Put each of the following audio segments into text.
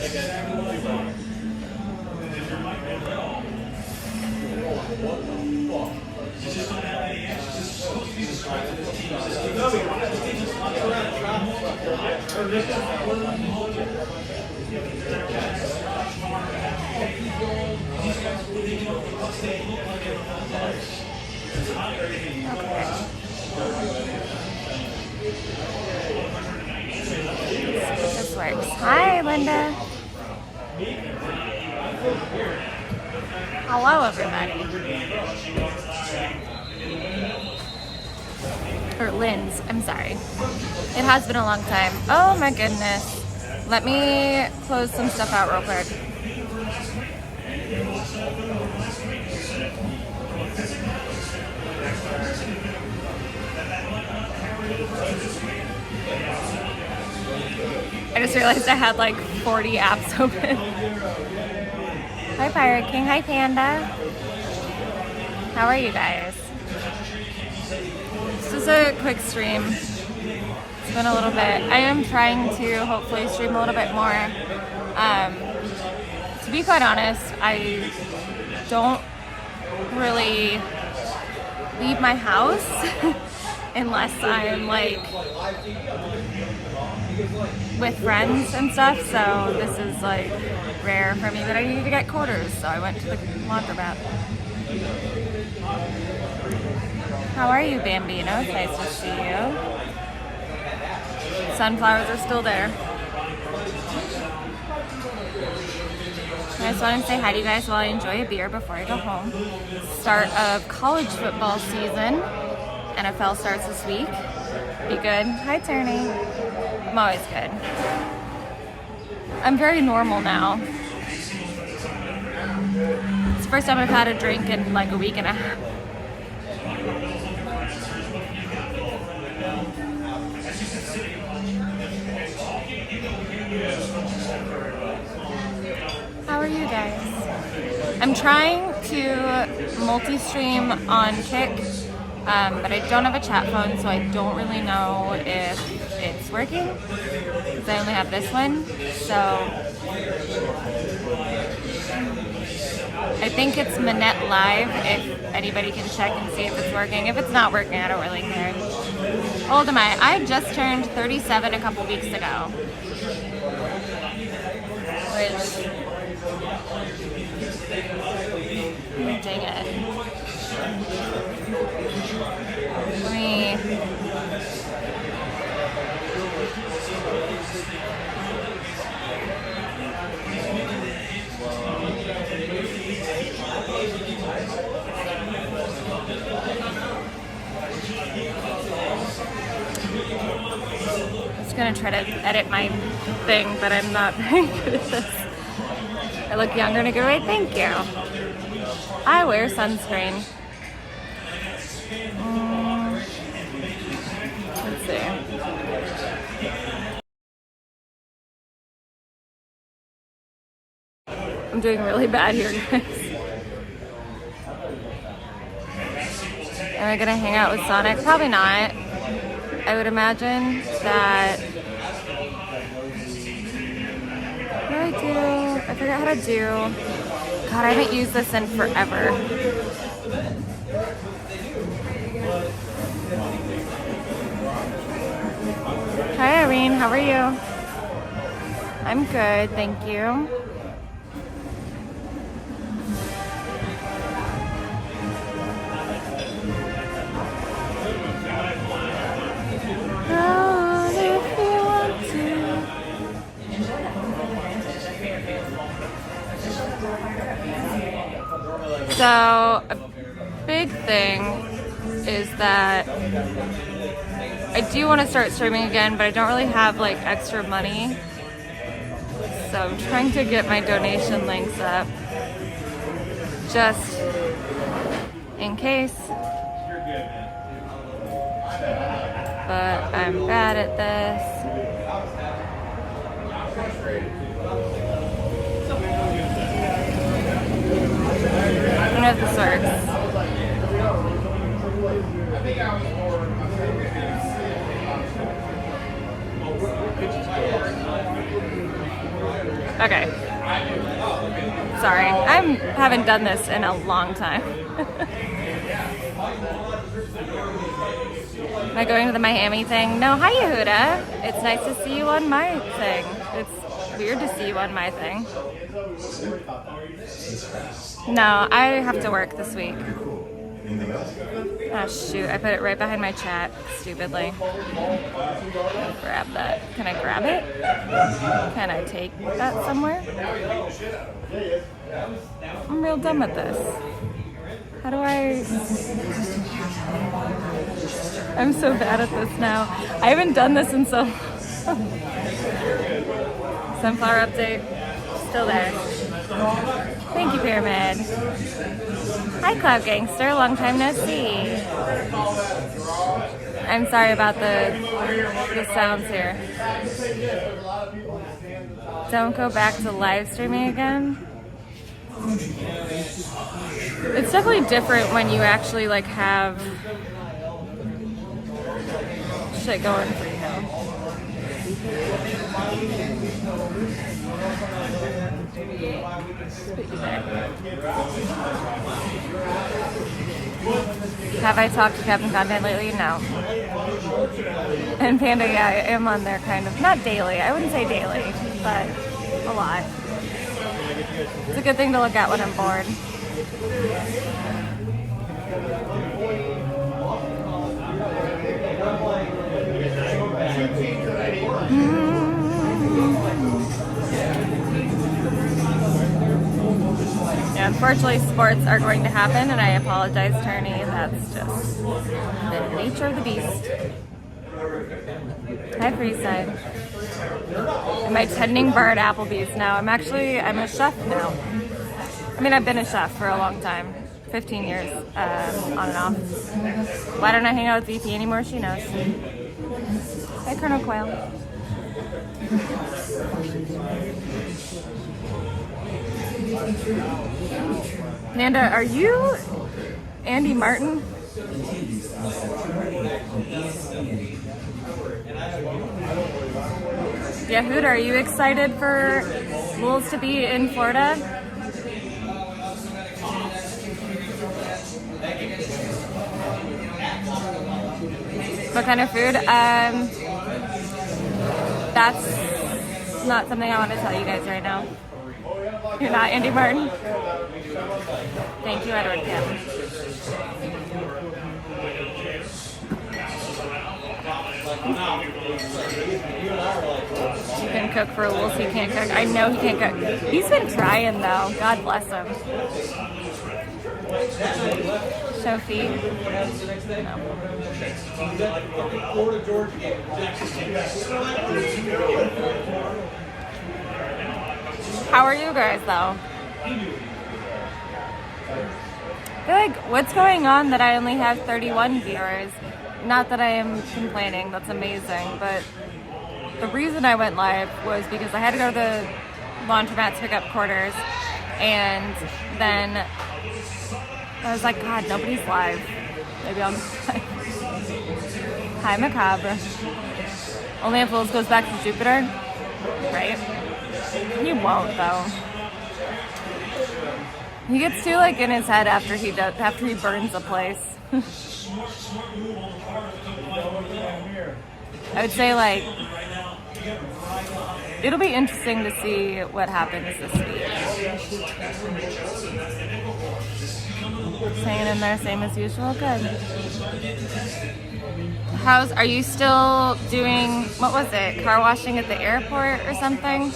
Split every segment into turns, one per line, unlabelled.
This works. Hi, Linda. Hello, everybody. Or Lynn's, I'm sorry. It has been a long time. Oh my goodness. Let me close some stuff out real quick. I just realized I had like 40 apps open. Hi Pirate King, hi Panda. How are you guys? This is a quick stream. It's been a little bit. I am trying to hopefully stream a little bit more. To be quite honest, I don't really leave my house unless I'm like with friends and stuff, so this is like rare for me, but I needed to get quarters, so I went to the laundromat. How are you, Bambino? It's nice to see you. Sunflowers are still there. I just wanted to say hi to you guys while I enjoy a beer before I go home. Start of college football season. NFL starts this week. Be good. Hi, Turney. I'm always good. I'm very normal now. It's the first time I've had a drink in like a week and a half. How are you guys? I'm trying to multi-stream on Kick, but I don't have a chat phone, so I don't really know if it's working, because I only have this one. So I think it's Manette Live, if anybody can check and see if it's working. If it's not working, I don't really care. How old am I? I just turned 37 a couple weeks ago. Which, dang it. Let me... I'm just gonna try to edit my thing, but I'm not very good at this. I look younger in a good way. Thank you. I wear sunscreen. Let's see. I'm doing really bad here, guys. Am I gonna hang out with Sonic? Probably not. I would imagine that. What do I do? I forgot how to do. God, I haven't used this in forever. Hi Irene, how are you? I'm good, thank you. So, a big thing is that I do want to start streaming again, but I don't really have like extra money. So I'm trying to get my donation links up just in case. But I'm bad at this. I don't know if this works. Okay. Sorry, I haven't done this in a long time. Am I going to the Miami thing? No, hi Yehuda. It's nice to see you on my thing. It's weird to see you on my thing. No, I have to work this week. Oh shoot, I put it right behind my chat, stupidly. Grab that. Can I grab it? Can I take that somewhere? I'm real dumb at this. How do I... I'm so bad at this now. I haven't done this in so long. Sunflower update. Still there. Thank you, Pyramid. Hi, Cloud Gangster. Long time no see. I'm sorry about the sounds here. Don't go back to live streaming again. It's definitely different when you actually like have shit going for you. Have I talked to Captain Content lately? No. And Panda, yeah, I am on there kind of. Not daily. I wouldn't say daily, but a lot. It's a good thing to look at when I'm bored. Yeah, unfortunately, sports are going to happen, and I apologize, Turney. That's just the nature of the beast. Hi, Freeside. Am I tending bar at Applebee's now? I'm a chef now. I mean, I've been a chef for a long time. 15 years, on and off. Why don't I hang out with VP anymore? She knows. Hi, Colonel Quail. Panda, are you Andy Martin? Yehuda, are you excited for Wolves to be in Florida? What kind of food? That's not something I want to tell you guys right now. You're not Andy Martin? Thank you, Edward Kim. You can cook for Wolves, he can't cook. I know he can't cook. He's been trying though. God bless him. Sophie? No. How are you guys though? I feel like what's going on that I only have 31 viewers? Not that I am complaining, that's amazing, but the reason I went live was because I had to go to the laundromat to pick up quarters, and then I was like, God, nobody's live. Maybe I'll just live. Hi, Macabre. Only if Wolves goes back to Jupiter, right? He won't though. He gets too like in his head after he burns a place. I would say like it'll be interesting to see what happens this week. Just hanging in there, same as usual. Good. Are you still doing, what was it, car washing at the airport or something?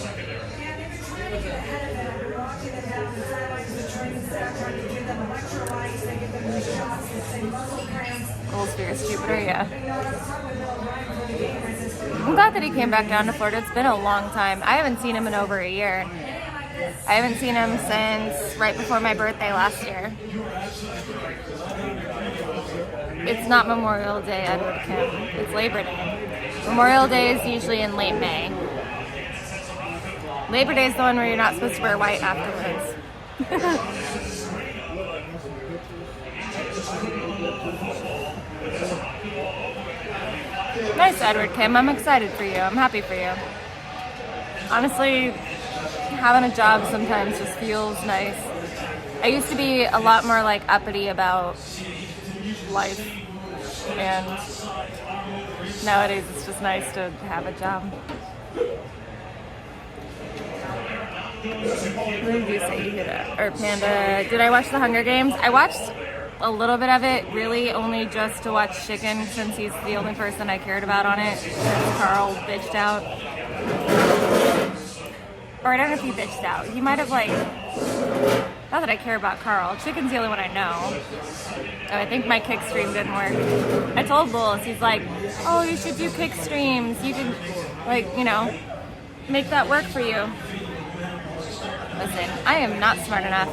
Gold Spheres, Jupiter, yeah. I'm glad that he came back down to Florida. It's been a long time. I haven't seen him in over a year. I haven't seen him since right before my birthday last year. It's not Memorial Day, Edward Kim. It's Labor Day. Memorial Day is usually in late May. Labor Day is the one where you're not supposed to wear white afterwards. Nice, Edward Kim. I'm excited for you. I'm happy for you. Honestly, having a job sometimes just feels nice. I used to be a lot more like uppity about life, and nowadays it's just nice to have a job. What did you say you hit or Panda? Did I watch The Hunger Games? I watched a little bit of it, really only just to watch Chicken, since he's the only person I cared about on it, since Carl bitched out. Or I don't know if he bitched out. He might have like, not that I care about Carl. Chicken's the only one I know. Oh, I think my kick stream didn't work. I told Lewis, he's like, oh, you should do kick streams. You can, like, you know, make that work for you. Listen, I am not smart enough.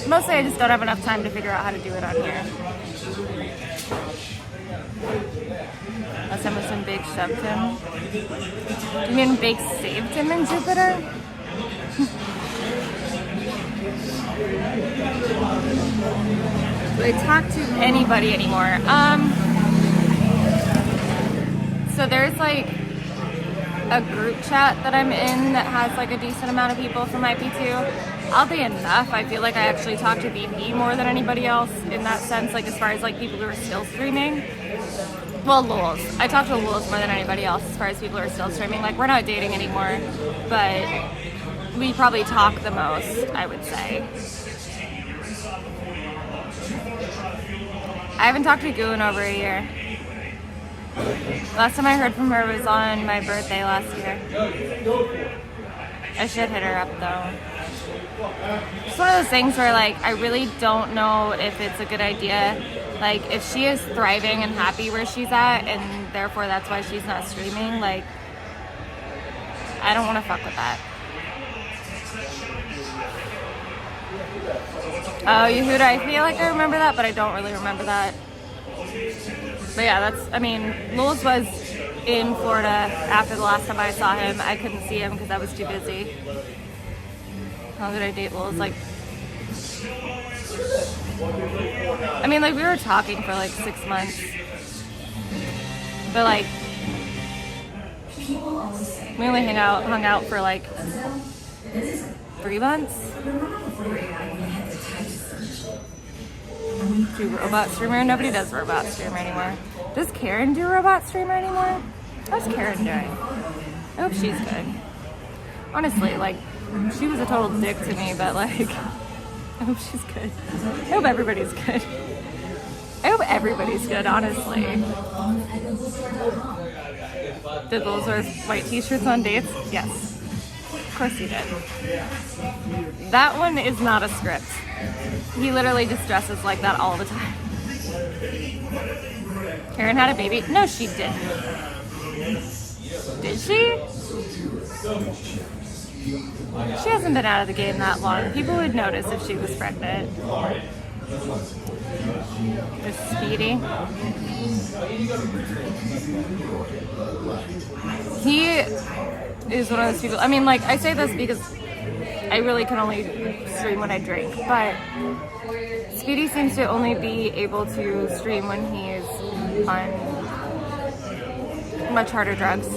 Mostly I just don't have enough time to figure out how to do it on here. Last time was when Big shoved him. You mean Big saved him in Jupiter? Do I talk to anybody anymore? So there's like a group chat that I'm in that has like a decent amount of people from IP2. Oddly enough, I feel like I actually talk to BP more than anybody else in that sense, like as far as like people who are still streaming. Well, Lulz. I talk to Lulz more than anybody else as far as people who are still streaming. Like, we're not dating anymore, but we probably talk the most, I would say. I haven't talked to Goo in over a year. Last time I heard from her was on my birthday last year. I should hit her up though. It's one of those things where like I really don't know if it's a good idea. Like if she is thriving and happy where she's at and therefore that's why she's not streaming, like I don't want to fuck with that. Oh, Yehuda, I feel like I remember that, but I don't really remember that. But yeah, that's, I mean, Lewis was in Florida after the last time I saw him. I couldn't see him because I was too busy. How did I date Lewis? Like, I mean, like, we were talking for like 6 months. But like, we only hung out for like 3 months. Do robot streamer? Nobody does robot streamer anymore. Does Karen do robot streamer anymore? How's Karen doing? I hope she's good. Honestly, like, she was a total dick to me, but like, I hope she's good. I hope everybody's good. I hope everybody's good, honestly. Did those wear white t-shirts on dates? Yes. Of course he did. That one is not a script. He literally just dresses like that all the time. Karen had a baby? No, she didn't. Did she? She hasn't been out of the game that long. People would notice if she was pregnant. There's Speedy. He is one of those people. I mean, like, I say this because I really can only stream when I drink, but Speedy seems to only be able to stream when he's on much harder drugs.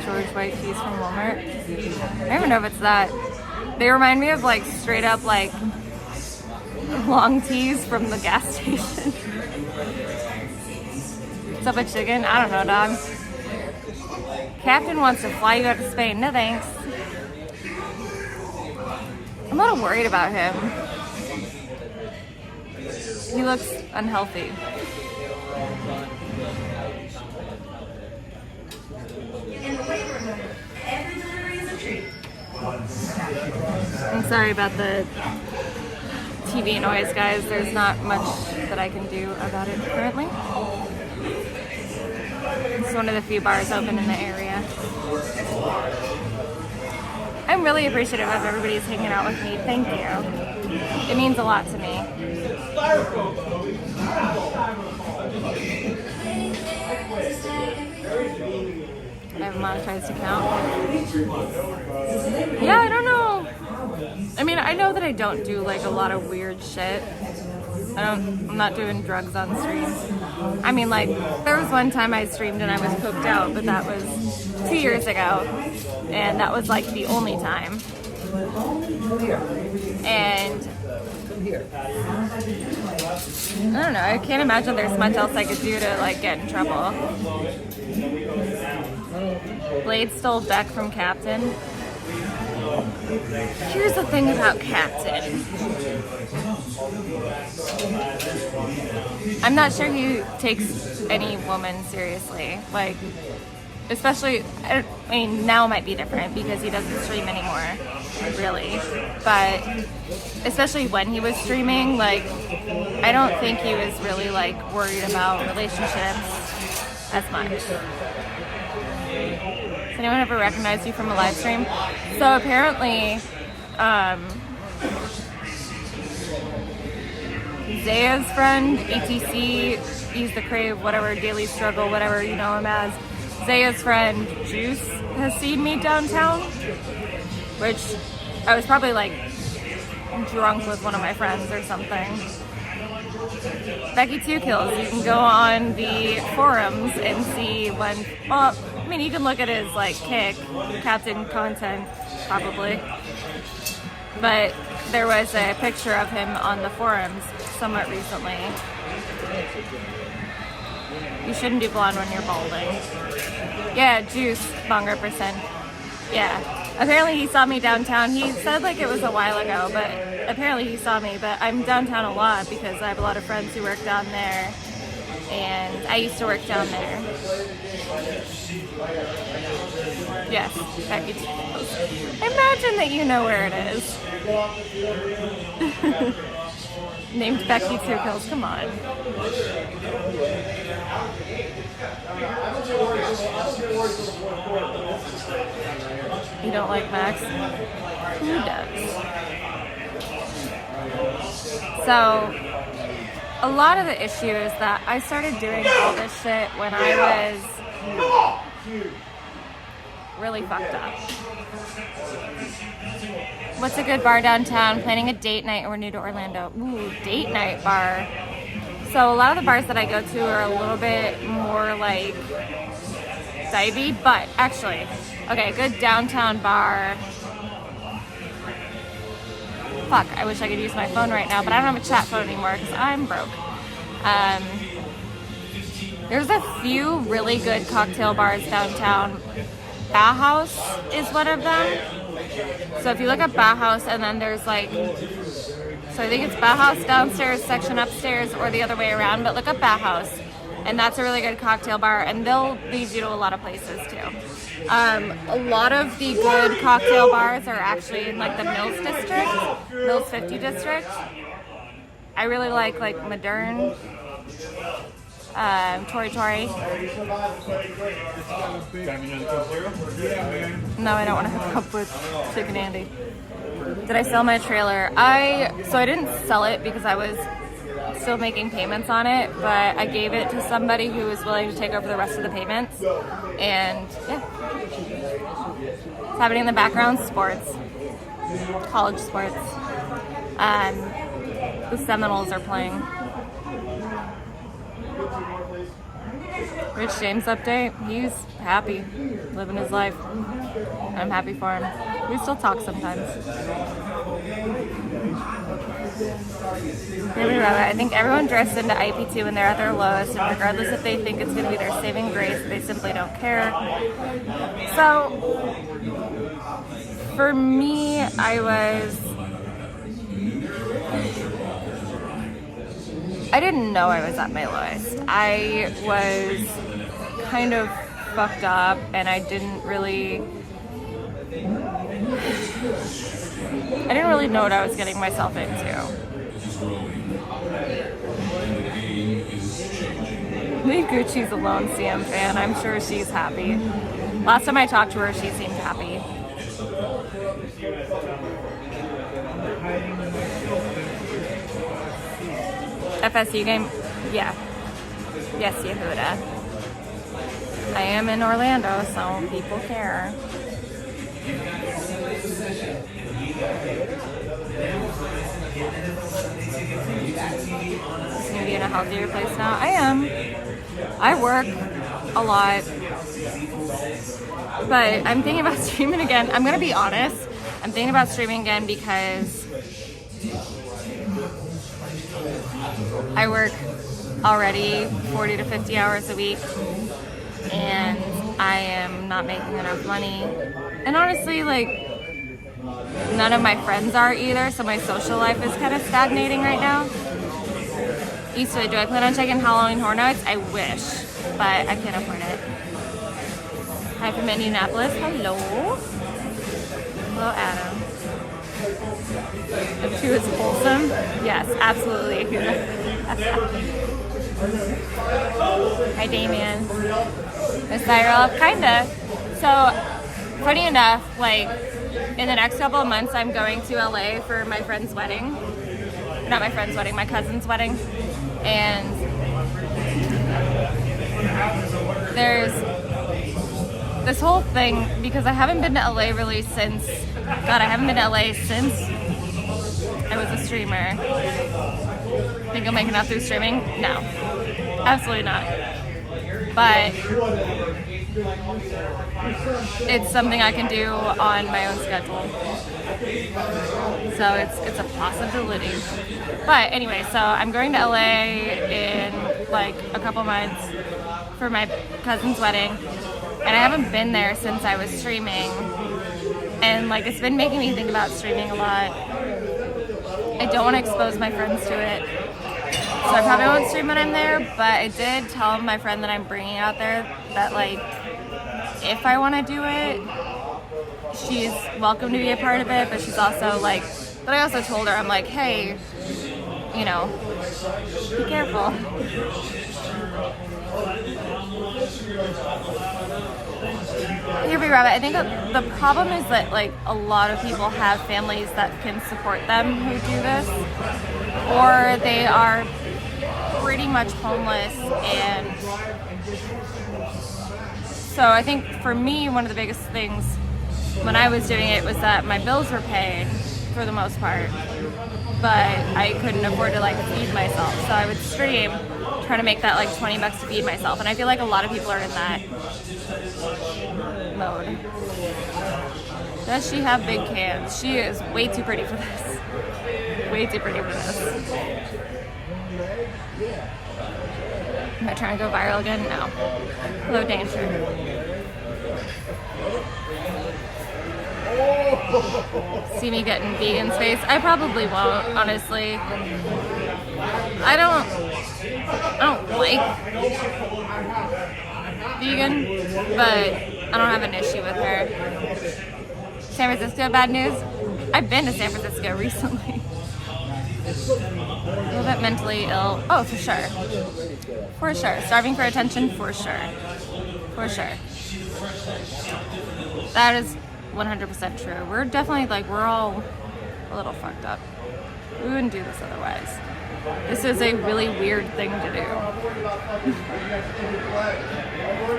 George White tees from Walmart. I don't even know if it's that. They remind me of like straight up like long tees from the gas station. What's up with chicken? I don't know, dog. Captain wants to fly you out to Spain. No thanks. I'm a little worried about him. He looks unhealthy. I'm sorry about the TV noise, guys. There's not much that I can do about it currently. It's one of the few bars open in the area. I'm really appreciative of everybody's hanging out with me. Thank you. It means a lot to me. I have a monetized account. Yeah, I don't know. I mean, I know that I don't do like a lot of weird shit. I'm not doing drugs on stream. I mean, like, there was one time I streamed and I was pooped out, but that was 2 years ago, and that was like the only time. And I don't know, I can't imagine there's much else I could do to like get in trouble. Blade stole Beck from Captain. Here's the thing about Captain. I'm not sure he takes any woman seriously. Like, especially, I mean, now might be different because he doesn't stream anymore, really. But especially when he was streaming, like, I don't think he was really like worried about relationships as much. Does anyone ever recognize you from a live stream? So apparently, Zaya's friend, ETC, Ease the Crave, whatever, Daily Struggle, whatever you know him as, Zaya's friend, Juice, has seen me downtown, which I was probably like drunk with one of my friends or something. Becky 2 Kills, you can go on the forums and see when, well, I mean, you can look at his like Captain content, probably. But there was a picture of him on the forums somewhat recently. You shouldn't do blonde when you're balding. Yeah, Juice, Bonger %. Yeah. Apparently he saw me downtown. He said like it was a while ago, but apparently he saw me. But I'm downtown a lot because I have a lot of friends who work down there. And I used to work down there. Yes, Becky 2 Kills. Imagine that you know where it is. Named Becky 2 Kills, come on. You don't like Max? Who does? So, a lot of the issue is that I started doing all this shit when I was really fucked up. What's a good bar downtown? Planning a date night, and we're new to Orlando. Ooh, date night bar. So a lot of the bars that I go to are a little bit more like divey, but actually, okay, a good downtown bar. Fuck, I wish I could use my phone right now, but I don't have a chat phone anymore because I'm broke. There's a few really good cocktail bars downtown. Bauhaus is one of them. So if you look up Bauhaus, and then there's like, so I think it's Bauhaus downstairs, section upstairs, or the other way around, but look up Bauhaus, and that's a really good cocktail bar, and they'll lead you to a lot of places too. A lot of the good cocktail bars are actually in like the Mills district, Mills 50 district. I really like Modern, Tori Tori. No, I don't want to hook up with Chicken Andy. Did I sell my trailer? So I didn't sell it because I was still making payments on it, but I gave it to somebody who was willing to take over the rest of the payments. And yeah. What's happening in the background? Sports. College sports. The Seminoles are playing. Rich James update. He's happy, living his life. I'm happy for him. We still talk sometimes. I think everyone dressed into IP2 when they're at their lowest, and regardless if they think it's going to be their saving grace, they simply don't care. So, for me, I didn't know I was at my lowest. I was kind of fucked up, and I didn't really know what I was getting myself into. Leave Gucci's a lone CM fan. I'm sure she's happy. Last time I talked to her, she seemed happy. FSU game? Yeah. Yes, Yehuda. I am in Orlando, so people care. Is going to be in a healthier place now? I am. I work a lot. But I'm thinking about streaming again. I'm gonna be honest. I'm thinking about streaming again because I work already 40 to 50 hours a week and I am not making enough money. And honestly, like, none of my friends are either, so my social life is kind of stagnating right now. Eastwood, do I plan on checking Halloween Horror Nights? I wish, but I can't afford it. Hi from Indianapolis. Hello. Hello, Adam. If two is wholesome, yes, absolutely. Hi, Damien. Miss Cyril, kinda. So, funny enough, like, in the next couple of months, I'm going to LA for my friend's wedding. Not my friend's wedding, my cousin's wedding. And there's this whole thing, because I haven't been to LA really since, God, I haven't been to LA since I was a streamer. Think I'll make enough through streaming? No, absolutely not. But it's something I can do on my own schedule. So it's a possibility. But anyway, so I'm going to LA in like a couple months for my cousin's wedding. And I haven't been there since I was streaming. And like it's been making me think about streaming a lot. I don't want to expose my friends to it. So I probably won't stream when I'm there, but I did tell my friend that I'm bringing out there that like if I want to do it, she's welcome to be a part of it, but she's also like, but I also told her, I'm like, hey, you know, be careful. Here we rabbit. I think the problem is that like a lot of people have families that can support them who do this, or they are pretty much homeless. And so I think for me, one of the biggest things when I was doing it was that my bills were paid for the most part, but I couldn't afford to like feed myself. So I would stream, trying to make that like $20 to feed myself. And I feel like a lot of people are in that mode. Does she have big cans? She is way too pretty for this. Way too pretty for this. Am I trying to go viral again? No. Hello, Danger. See me getting vegan space? I probably won't, honestly. I don't like vegan, but I don't have an issue with her. San Francisco, bad news? I've been to San Francisco recently. A little bit mentally ill. Oh, for sure. For sure. Starving for attention? For sure. For sure. That is 100% true. We're definitely like, we're all a little fucked up. We wouldn't do this otherwise. This is a really weird thing to do.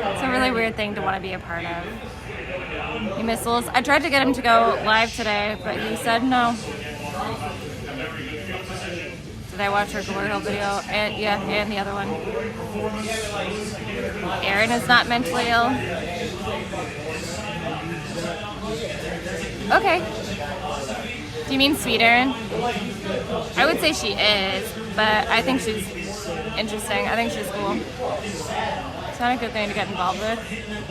It's a really weird thing to want to be a part of. You missiles. I tried to get him to go live today, but he said no. Did I watch her Glory Hole video? And yeah, and the other one. Aaron is not mentally ill. Okay. Do you mean sweet Erin? I would say she is, but I think she's interesting. I think she's cool. It's not a good thing to get involved with.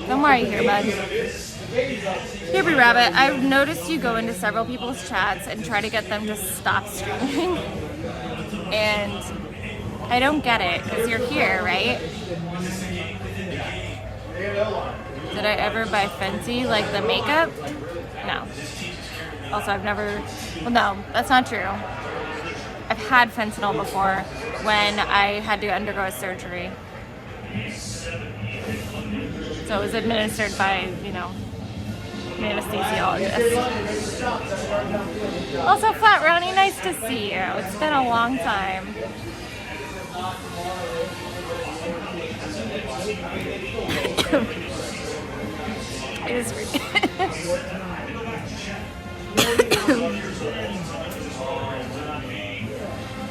Don't worry here, bud. Here, Rabbit, I've noticed you go into several people's chats and try to get them to stop streaming. And I don't get it, because you're here, right? Did I ever buy Fenty, like the makeup? No. Also, I've never, well, no, that's not true. I've had fentanyl before when I had to undergo a surgery. So it was administered by, you know, an anesthesiologist. Also, Flat Ronnie, nice to see you. It's been a long time. It is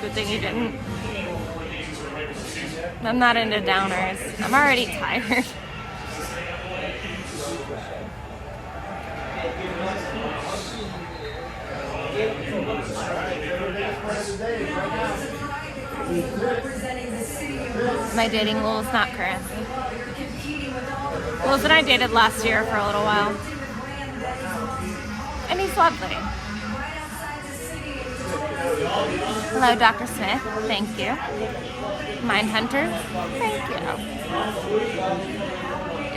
good thing you didn't. I'm not into downers. I'm already tired. I dating Lulz? Not currently. Lulz and I dated last year for a little while. And he's lovely. Hello, Dr. Smith. Thank you. Mindhunter. Thank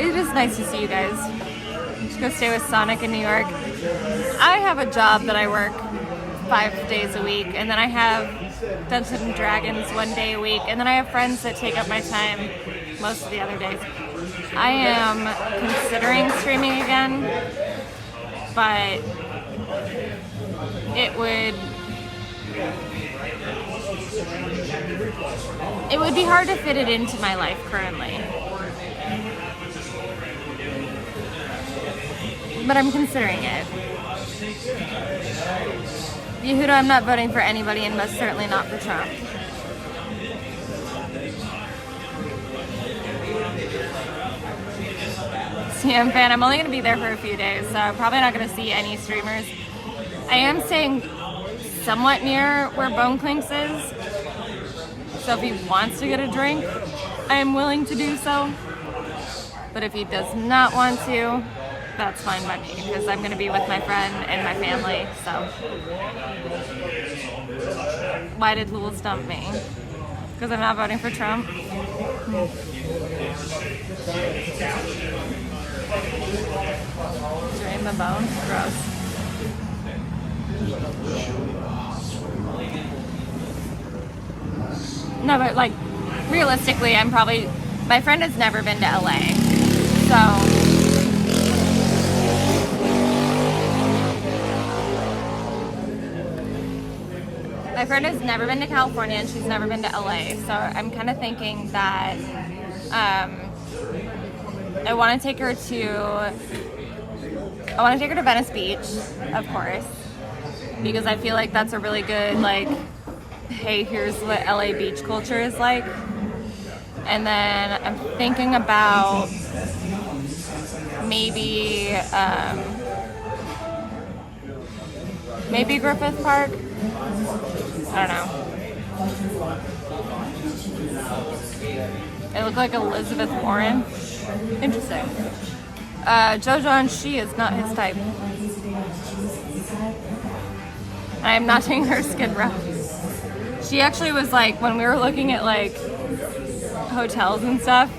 you. It is nice to see you guys. Just go stay with Sonic in New York. I have a job that I work 5 days a week, and then I have Dungeons and Dragons 1 day a week, and then I have friends that take up my time most of the other days. I am considering streaming again, but it would be hard to fit it into my life currently. But I'm considering it. Yehuda, I'm not voting for anybody, and most certainly not for Trump. CM fan, I'm only going to be there for a few days, so I'm probably not going to see any streamers. I am staying somewhat near where Bone Clinks is, so if he wants to get a drink, I am willing to do so. But if he does not want to, that's fine by me, because I'm going to be with my friend and my family, so. Why did Lulz dump me? Because I'm not voting for Trump? Drain the bone? Gross. No, but like, realistically, my friend has never been to LA, so. My friend has never been to California, and she's never been to LA, so I'm kind of thinking that I want to take her to Venice Beach, of course, because I feel like that's a really good, like, hey, here's what LA beach culture is like. And then I'm thinking about maybe Griffith Park. I don't know. It looked like Elizabeth Warren. Interesting. Jojo and she is not his type. I am not taking her Skid Row. She actually was like, when we were looking at like hotels and stuff,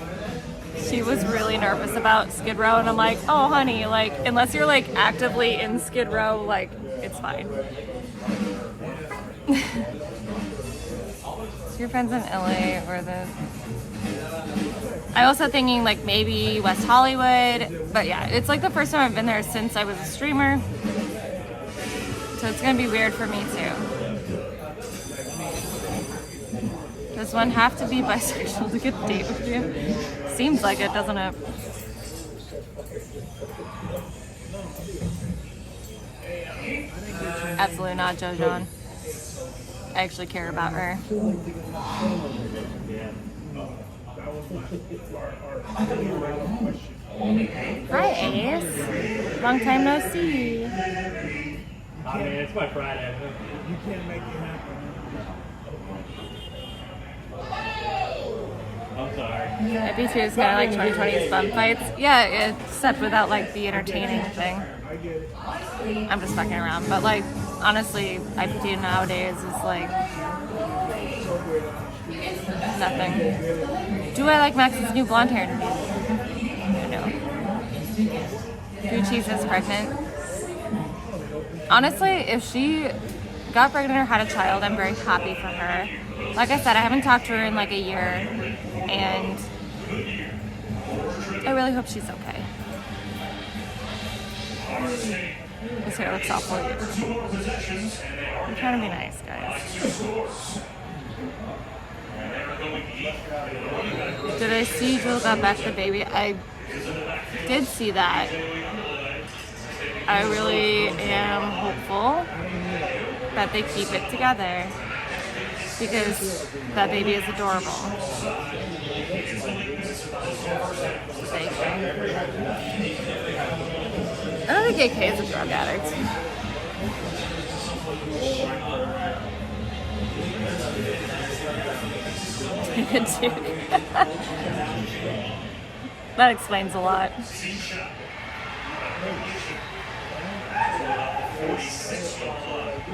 she was really nervous about Skid Row, and I'm like, oh honey, like unless you're like actively in Skid Row, like it's fine. So your friends in LA or the... I also thinking like maybe West Hollywood, but yeah, it's like the first time I've been there since I was a streamer, so it's gonna be weird for me too. Does one have to be bisexual to get a date with you? Seems like it, doesn't it? Absolutely not, Jojon. I actually care about her. Hi, Ace. Long time no see.
I mean, it's my Friday. You can't make it happen. I'm sorry.
IP2 is kind of like 2020's bum fights. Yeah, except without like the entertaining thing. I'm just fucking around, but like honestly, IP2 nowadays is like nothing. Do I like Max's new blonde hair? No. Gucci's is pregnant. Honestly, if she got pregnant or had a child, I'm very happy for her. Like I said, I haven't talked to her in like a year, and I really hope she's okay. This hair looks awful. I'm trying to be nice, guys. Did I see Jewel got back the baby? I did see that. I really am hopeful that they keep it together, because that baby is adorable. Thank you. I don't think AK is a drug addict. David Duke. That explains a lot.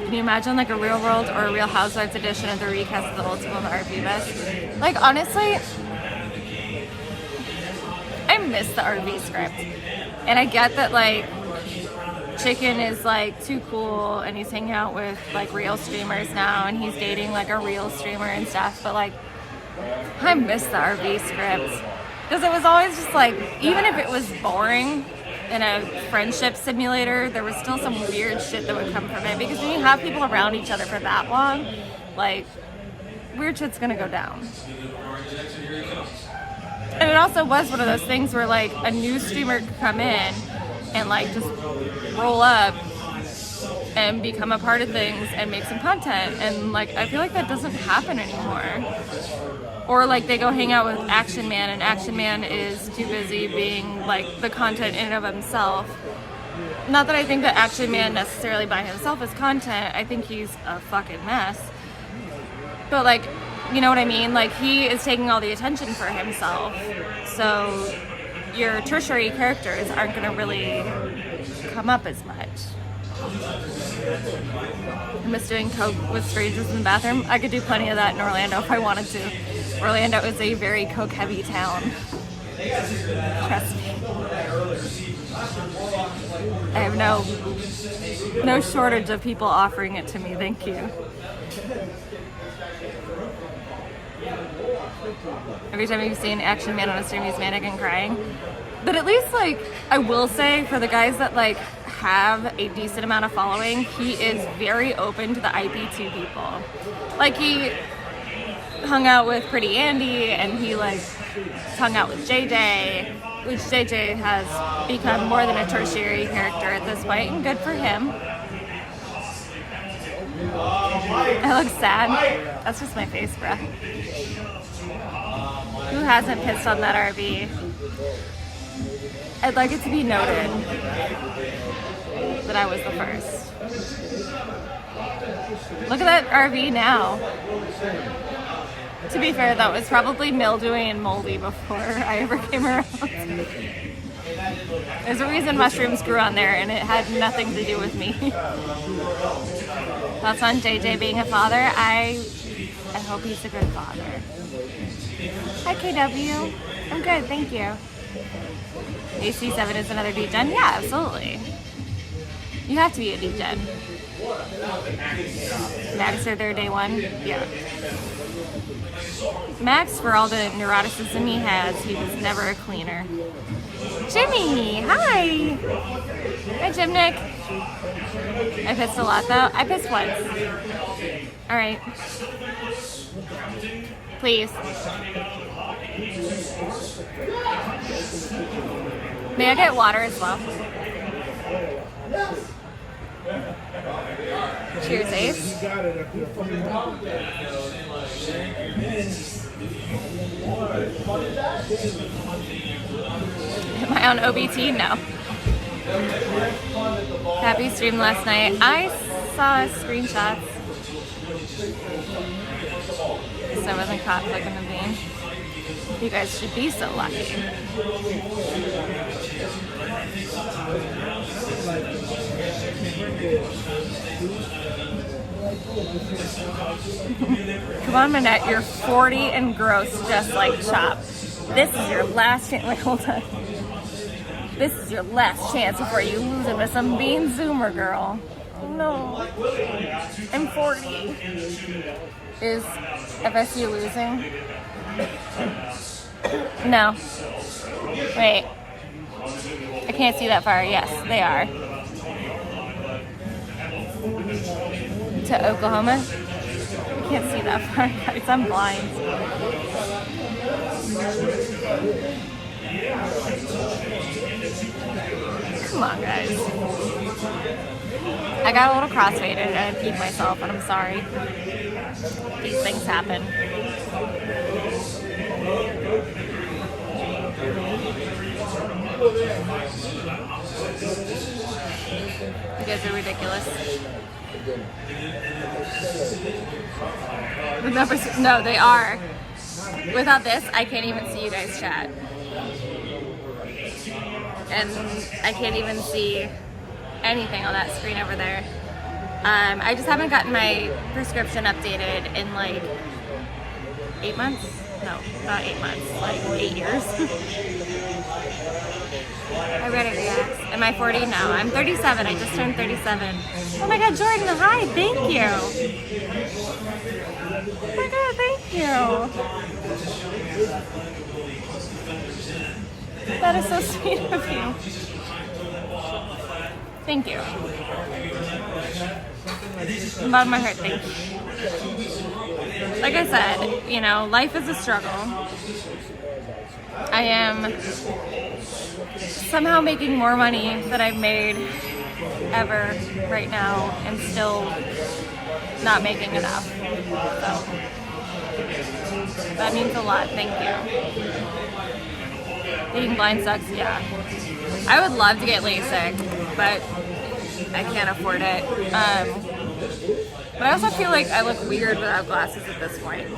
Can you imagine like a Real World or a Real Housewives edition of the recast of the Old School and the RV best? Like honestly, I miss the RV script. And I get that like Chicken is like too cool and he's hanging out with like real streamers now and he's dating like a real streamer and stuff, but like I miss the RV script. Because it was always just like, even if it was boring in a friendship simulator, there was still some weird shit that would come from it. Because when you have people around each other for that long, like, weird shit's gonna go down. And it also was one of those things where like a new streamer could come in and like just roll up and become a part of things and make some content. And like, I feel like that doesn't happen anymore. Or like they go hang out with Action Man and Action Man is too busy being like the content in and of himself. Not that I think that Action Man necessarily by himself is content. I think he's a fucking mess. But like, you know what I mean? Like he is taking all the attention for himself. So your tertiary characters aren't gonna really come up as much. I miss doing coke with strangers in the bathroom. I could do plenty of that in Orlando if I wanted to. Orlando is a very coke heavy town. Trust me. I have no shortage of people offering it to me, thank you. Every time you've seen Action Man on a stream, he's manic and crying. But at least, like, I will say, for the guys that, like, have a decent amount of following, he is very open to the IP2 people. Like, he hung out with Pretty Andy, and he, like, hung out with JJ, which JJ has become more than a tertiary character at this point, and good for him. I look sad. That's just my face, bruh. Who hasn't pissed on that RV? I'd like it to be noted that I was the first. Look at that RV now. To be fair, that was probably mildewy and moldy before I ever came around. There's a reason mushrooms grew on there, and it had nothing to do with me. Thoughts on JJ being a father? I hope he's a good father. Hi, KW. I'm good, thank you. AC7 is another D-Gen? Yeah, absolutely. You have to be a D-Gen. Max are there day one? Yeah. Max, for all the neuroticism he has, he was never a cleaner. Jimmy, hi! Hi, Jim Nick. I pissed a lot, though. I pissed once. Alright. Please. May I get water as well? Cheers, Ace. Am I on OBT? No. Happy stream last night. I saw screenshots. So I wasn't caught clicking the bean. You guys should be so lucky. Come on, Manette, you're 40 and gross just like Chop. This is your last chance. Wait, hold on. This is your last chance before you lose him to some Bean Zoomer girl. No. I'm 40. Is FSU losing? No. Wait. I can't see that far. Yes, they are. To Oklahoma? I can't see that far, guys. I'm blind. Come on, guys. I got a little crossfaded and I peed myself, and I'm sorry. These things happen. You guys are ridiculous. The numbers, no, they are. Without this, I can't even see you guys chat. And I can't even see anything on that screen over there. I just haven't gotten my prescription updated in like 8 months? No, not 8 months, like 8 years. I read it reacts. Am I 40? No, I'm 37. I just turned 37. Oh my god, Jordan, hi, thank you. Oh my god, thank you. That is so sweet of you. Thank you. From the bottom of my heart, thank you. Like I said, you know, life is a struggle. I am somehow making more money than I've made ever right now and still not making enough. So that means a lot. Thank you. Being blind sucks, yeah. I would love to get LASIK, but I can't afford it. But I also feel like I look weird without glasses at this point.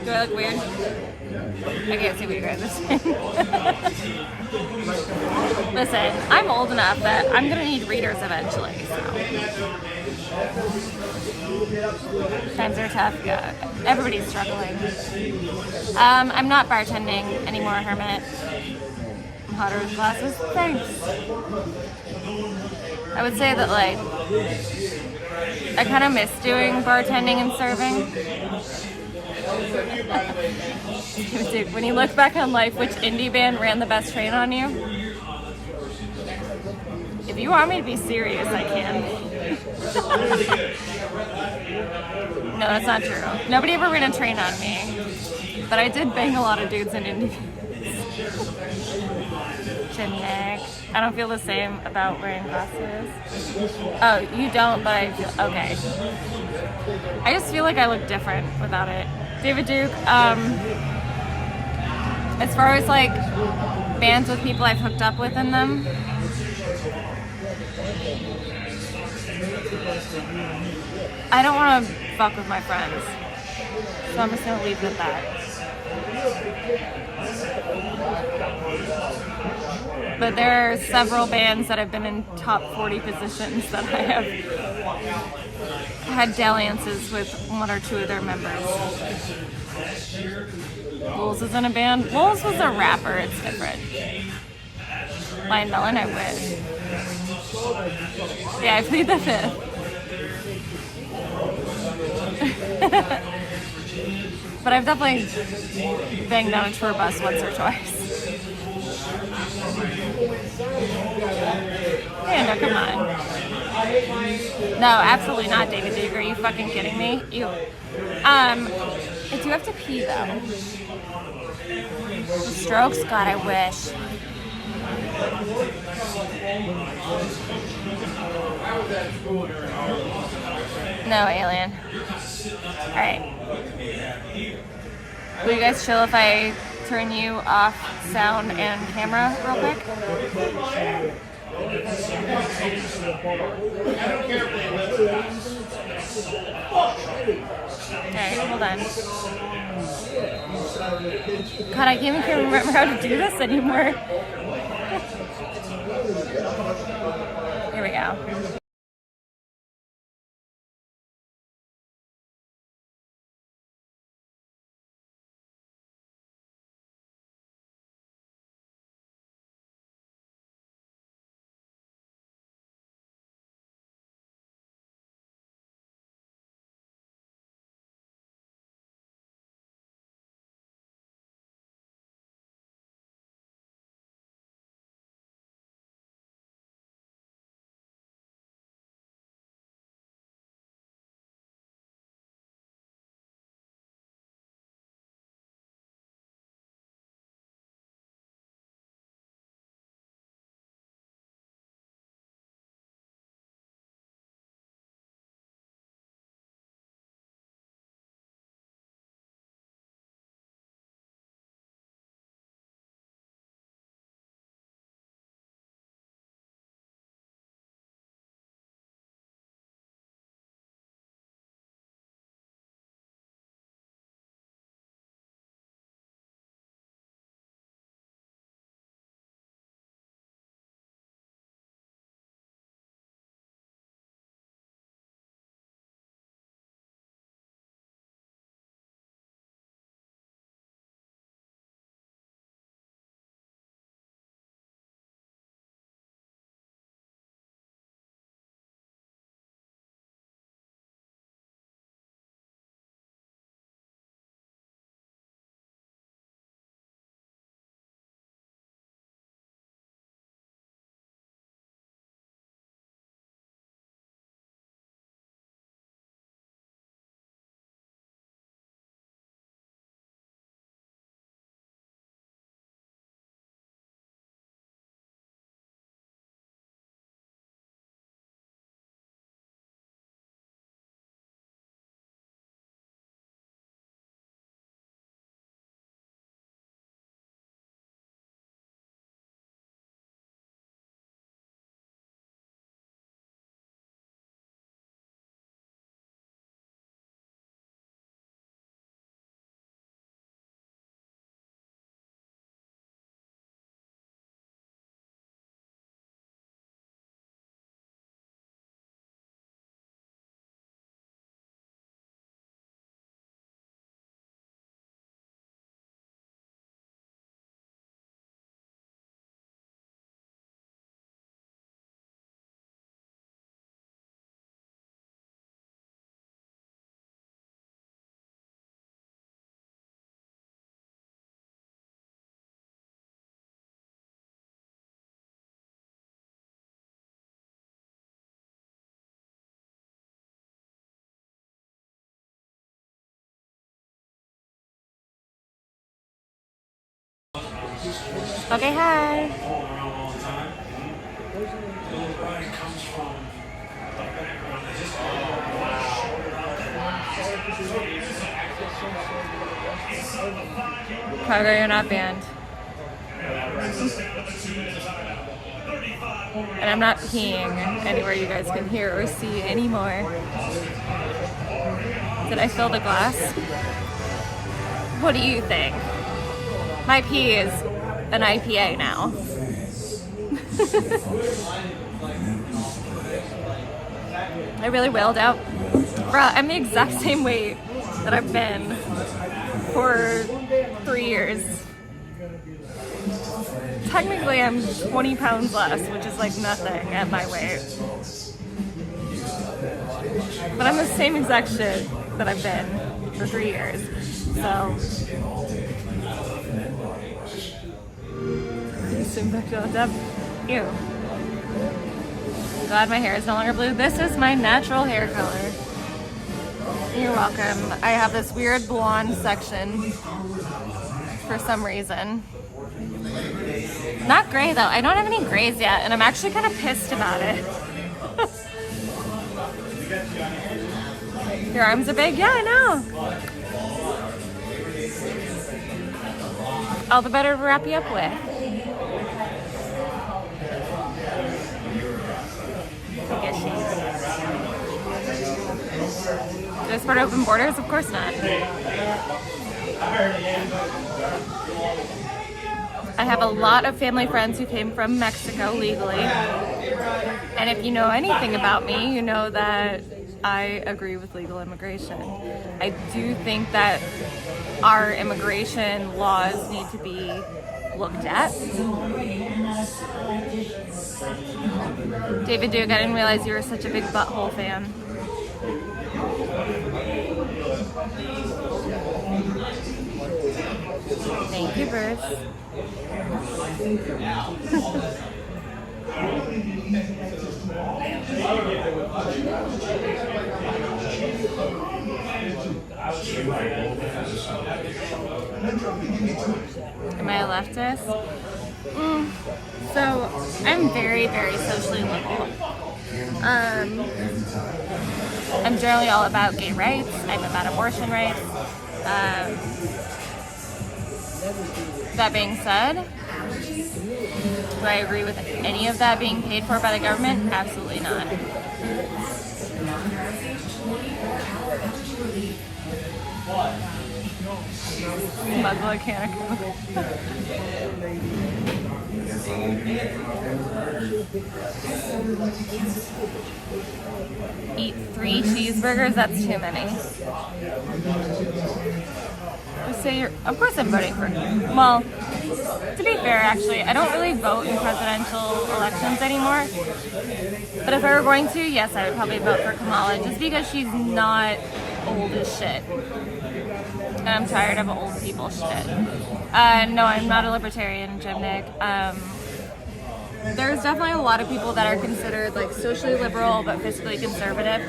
Do I look weird? I can't see what you guys are saying. Listen, I'm old enough that I'm gonna need readers eventually, so. Times are tough, yeah. Everybody's struggling. I'm not bartending anymore, Hermit. I'm hotter with glasses. Thanks. I would say that, like, I kind of miss doing bartending and serving. Dude, when you look back on life, which indie band ran the best train on you? If you want me to be serious, I can. No, that's not true. Nobody ever ran a train on me. But I did bang a lot of dudes in indie bands. Nick. I don't feel the same about wearing glasses. Oh, you don't, but I feel okay. I just feel like I look different without it. David Duke, as far as like bands with people I've hooked up with in them, I don't want to fuck with my friends. So I'm just gonna leave it at that. But there are several bands that have been in top 40 positions that I have had dalliances with one or two of their members. Wolves is in a band. Wolves was a rapper, it's different. Lion Melon, I wish. Yeah, I plead the fifth. But I've definitely banged on a tour bus once or twice. Hey, no, come on. No, absolutely not, David Duke. Are you fucking kidding me? I do have to pee, though. Strokes? God, I wish. No, alien. Alright. Will you guys chill if I turn you off sound and camera real quick? Okay, hold on. God, I can't even remember how to do this anymore. Here we go. Okay, hi. Cargo, you're not banned. And I'm not peeing anywhere you guys can hear or see anymore. Did I fill the glass? What do you think? My pee is an IPA now. I really wailed out. Bruh, I'm the exact same weight that I've been for 3 years. Technically, I'm 20 pounds less, which is like nothing at my weight. But I'm the same exact shit that I've been for 3 years. So, swim back down, Deb. Ew. Glad my hair is no longer blue. This is my natural hair color. You're welcome. I have this weird blonde section for some reason. Not gray though. I don't have any grays yet, and I'm actually kind of pissed about it. Your arms are big? Yeah, I know. All the better to wrap you up with. Did I support open borders? Of course not. I have a lot of family friends who came from Mexico legally. And if you know anything about me, you know that I agree with legal immigration. I do think that our immigration laws need to be looked at. David Duke, I didn't realize you were such a big butthole fan. Thank you, Bruce. Am I a leftist? So I'm very, very socially liberal. I'm generally all about gay rights. I'm about abortion rights. That being said, do I agree with any of that being paid for by the government? Absolutely not. Muzzle a can of Coke. Eat 3 cheeseburgers? That's too many. Of course I'm voting for him. Well, to be fair, actually, I don't really vote in presidential elections anymore. But if I were going to, yes, I would probably vote for Kamala, just because she's not old as shit. And I'm tired of old people shit. No, I'm not a libertarian, Jim Nick. There's definitely a lot of people that are considered like socially liberal but fiscally conservative.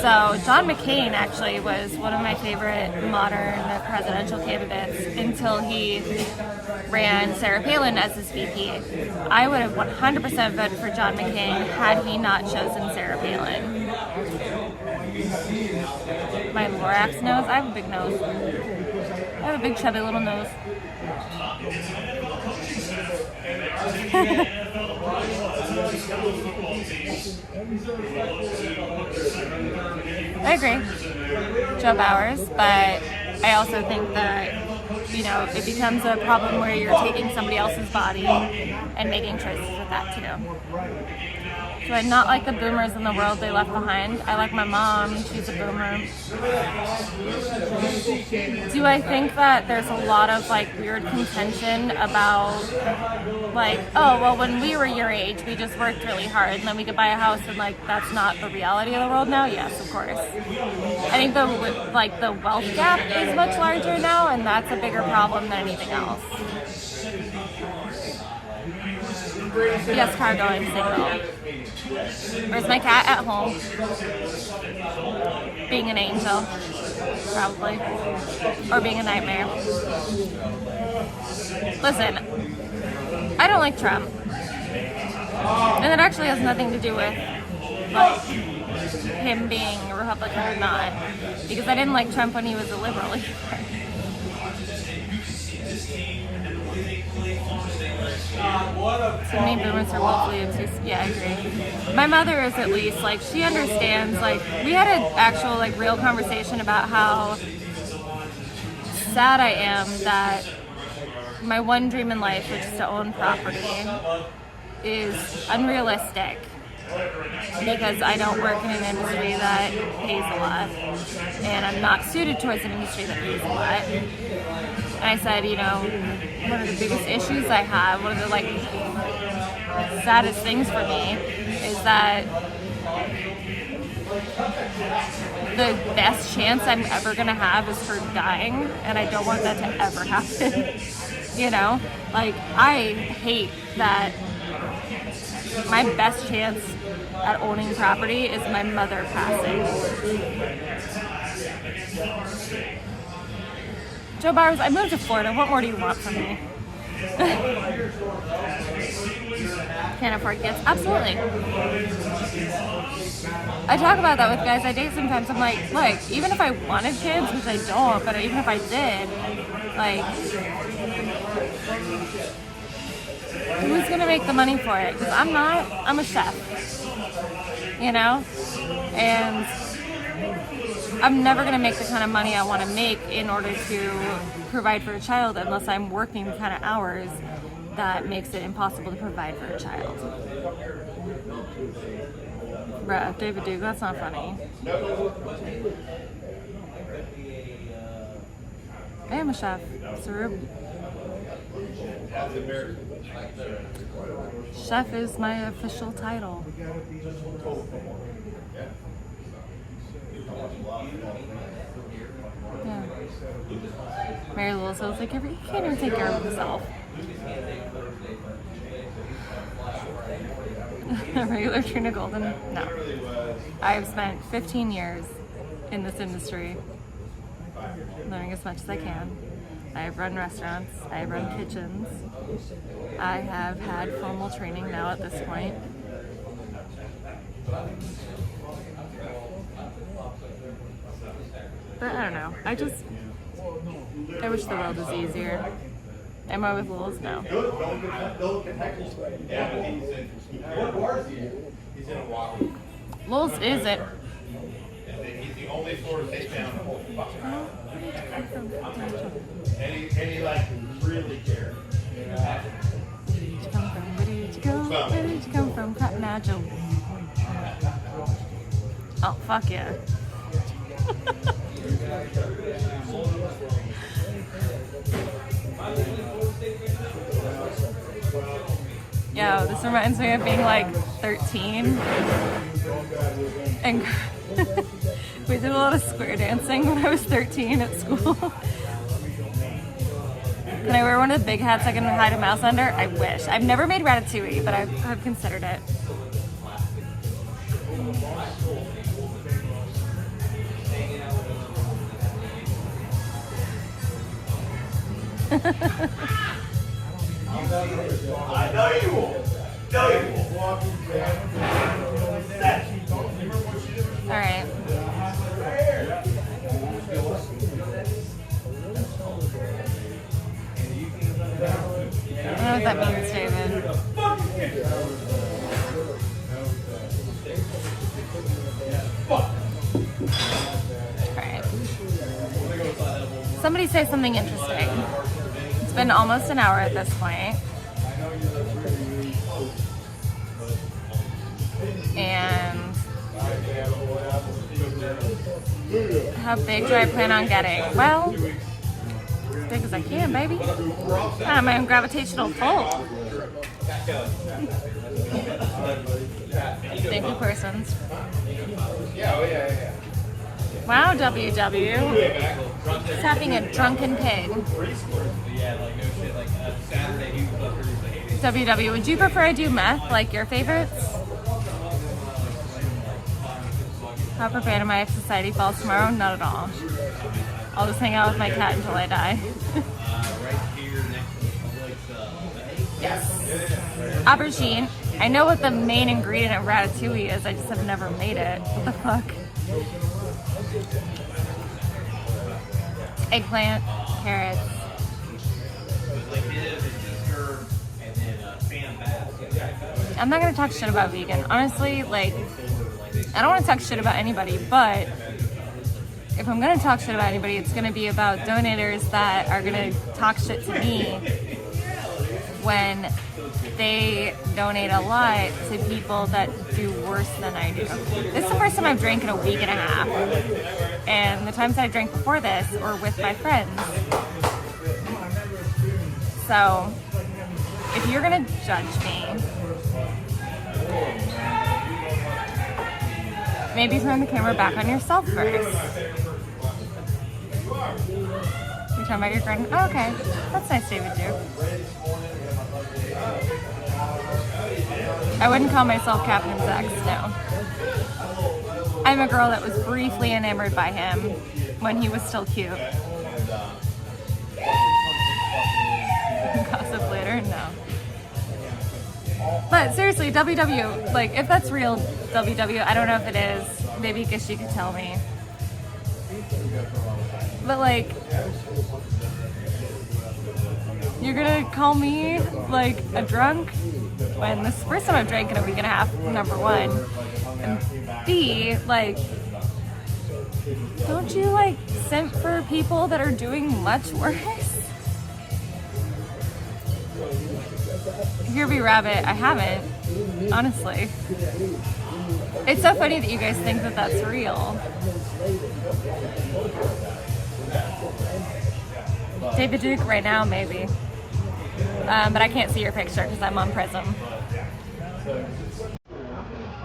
So John McCain actually was one of my favorite modern presidential candidates until he ran Sarah Palin as his VP. I would have 100% voted for John McCain had he not chosen Sarah Palin. My Lorax nose? I have a big nose. I have a big chubby little nose. I agree, Joe Bowers, but I also think that, you know, it becomes a problem where you're taking somebody else's body and making choices with that too. Do I not like the boomers in the world they left behind? I like my mom, she's a boomer. Do I think that there's a lot of like weird contention about like, oh, well, when we were your age, we just worked really hard and then we could buy a house and like that's not the reality of the world now? Yes, of course. I think the wealth gap is much larger now, and that's a bigger problem than anything else. Yes, cargo, I'm single. Where's my cat? At home. Being an angel, probably. Or being a nightmare. Listen, I don't like Trump. And it actually has nothing to do with like him being a Republican or not. Because I didn't like Trump when he was a liberal either. So many boomers are woefully obtuse. Yeah, I agree. My mother is at least, like, she understands, like, we had an actual, like, real conversation about how sad I am that my one dream in life, which is to own property, is unrealistic. Because I don't work in an industry that pays a lot. And I'm not suited towards an industry that pays a lot. And I said, you know, one of the biggest issues I have, one of the like saddest things for me is that the best chance I'm ever gonna have is for dying, and I don't want that to ever happen. You know? Like, I hate that my best chance at owning property is my mother passing. Joe Bowers, I moved to Florida. What more do you want from me? Can't afford kids? Absolutely. I talk about that with guys I date sometimes. I'm like, look, even if I wanted kids, which I don't, but even if I did, like, who's gonna make the money for it? Because I'm not. I'm a chef. You know? And I'm never going to make the kind of money I want to make in order to provide for a child unless I'm working the kind of hours that makes it impossible to provide for a child. Bruh, David Duke, that's not funny. I am a chef. Sarub. Chef is my official title. Yeah. Mary Lewis was like, you can't even take care of yourself. Regular Trina Golden? No. I've spent 15 years in this industry, learning as much as I can. I have run restaurants, I have run kitchens, I have had formal training now at this point. But I don't know, I wish the world was easier. Am I with Lils? No. Lils is it.
He's the only Florida State fan in the whole fucking house. And he like really cares.
Where did you come from? Where did you go? Where did you come from? Cotton Eye Joe. Oh, fuck yeah. Yo, this reminds me of being like 13. And we did a lot of square dancing when I was 13 at school. Can I wear one of the big hats I can hide a mouse under? I wish. I've never made ratatouille, but I've considered it.
I know you will. No, you will.
All right. I don't know what that means, David. Alright. Somebody say something interesting. It's been almost an hour at this point. And how big do I plan on getting? Well, as big as I can, baby. I'm my own gravitational pull. Thank you, persons. Wow, WW. He's having a drunken pig. WW, would you prefer I do meth, like your favorites? How prepared am I if society falls tomorrow? Not at all. I'll just hang out with my cat until I die. Yes. Aubergine. I know what the main ingredient of ratatouille is, I just have never made it. What the fuck? Eggplant, carrots. I'm not gonna talk shit about vegan. Honestly, like, I don't want to talk shit about anybody, but if I'm gonna talk shit about anybody, it's gonna be about donators that are gonna talk shit to me when they donate a lot to people that do worse than I do. This is the first time I've drank in a week and a half. And the times I drank before this or with my friends. So, if you're gonna judge me, maybe turn the camera back on yourself first. You're talking about your garden? Oh, okay. That's nice, David Duke. I wouldn't call myself Captain Sex, no. I'm a girl that was briefly enamored by him when he was still cute. Gossip later? No. But seriously, WW, like, if that's real WW, I don't know if it is. Maybe Gishi could tell me. But, like, you're gonna call me, like, a drunk when this is the first time I've drank in a week and a half, number one. And B, like, don't you, like, simp for people that are doing much worse? Here be rabbit, I haven't, honestly. It's so funny that you guys think that that's real. David Duke right now, maybe. But I can't see your picture because I'm on Prism.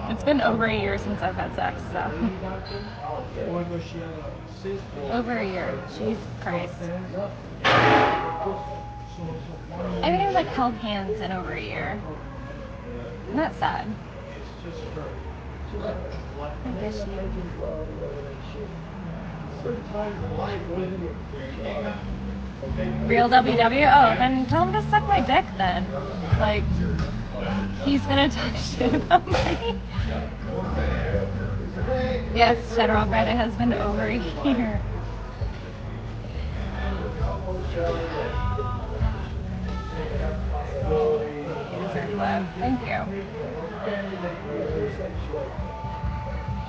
It's been over a year since I've had sex, so. Over a year. Jesus Christ. I haven't even, like, held hands in over a year. Isn't that sad? I guess Real WW? Oh, then tell him to suck my dick then. Like, he's gonna talk shit about me. Yes, General Brett, it has been over a year. You deserve love. Thank you.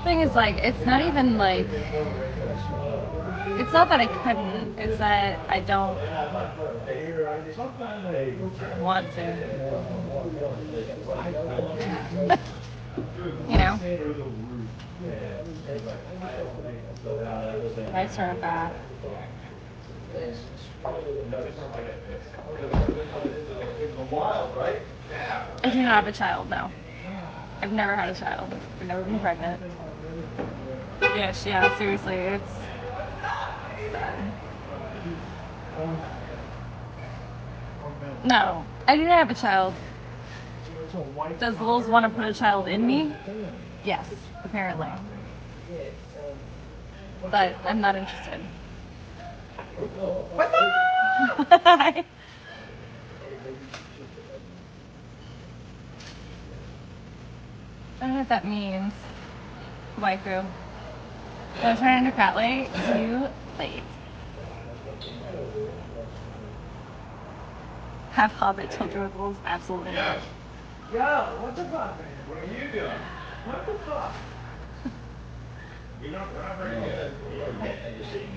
Thing is, like, it's not even like, it's not that I couldn't, it's that I don't want to. You know? Nice turn back. I do not have a child, no. I've never had a child. I've never been pregnant. Yes, yeah, seriously, it's sad. No, I do not have a child. Does Lils want to put a child in me? Yes, apparently. But I'm not interested. What the? I don't know what that means. Waifu. Don't turn into Cat Late. Too late. Have Hobbit children with wolves? Absolutely not.
Yo, what the fuck, man? What are you doing? What the fuck?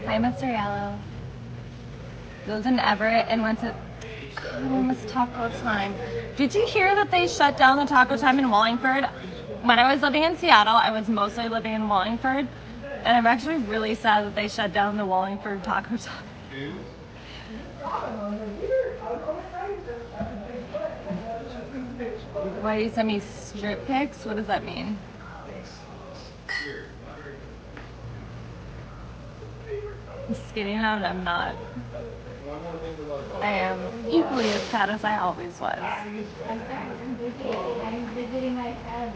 Hi, Mr. Yellow. Lives in Everett and went to. God, I miss Taco Time. Did you hear that they shut down the Taco Time in Wallingford? When I was living in Seattle, I was mostly living in Wallingford, and I'm actually really sad that they shut down the Wallingford Taco Time. Why do you send me strip pics? What does that mean? I'm skinny now, and I'm not. I am equally as fat as I always was.
I'm visiting my friends.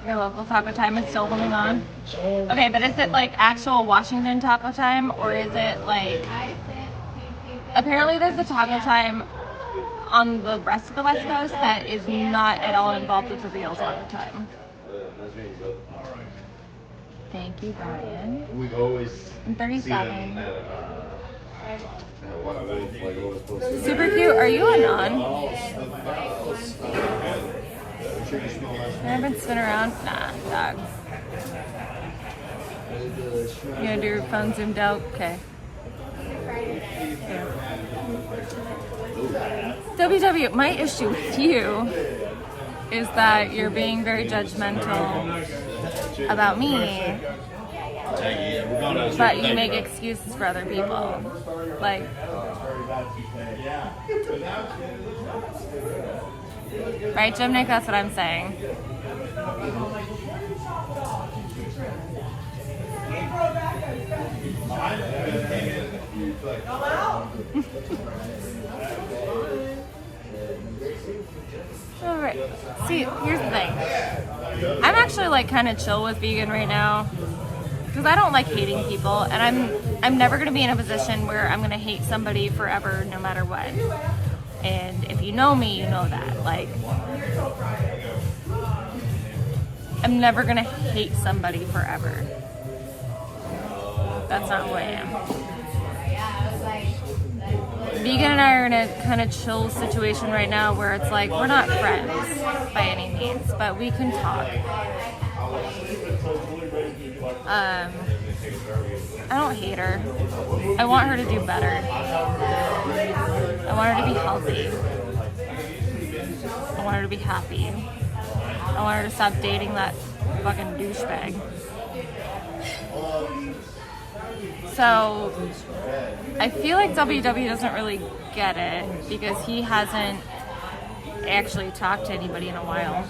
Your local taco time is still going on? Okay, but is it like actual Washington taco time, or is it like... Apparently there's a taco time on the rest of the West Coast that is not at all involved with the real taco time. Thank you, Brian.
We've always
I'm 37.
Super
Super cute. Are you a nun? You haven't spin around? Nah, dog. You gonna do your phone zoomed out? Okay. WW, my issue with you is that you're being very judgmental about me, but you make excuses for other people. Like, right, Jim Nick? That's what I'm saying. Alright, see, here's the thing. I'm actually like kind of chill with vegan right now because I don't like hating people, and I'm never going to be in a position where I'm going to hate somebody forever no matter what. And if you know me, you know that. Like, I'm never going to hate somebody forever. That's not who I am. Vegan and I are in a kind of chill situation right now where it's like we're not friends by any means, but we can talk. I don't hate her. I want her to do better. I want her to be healthy. I want her to be happy. I want her to stop dating that fucking douchebag. So I feel like WW doesn't really get it because he hasn't actually talked to anybody in a while.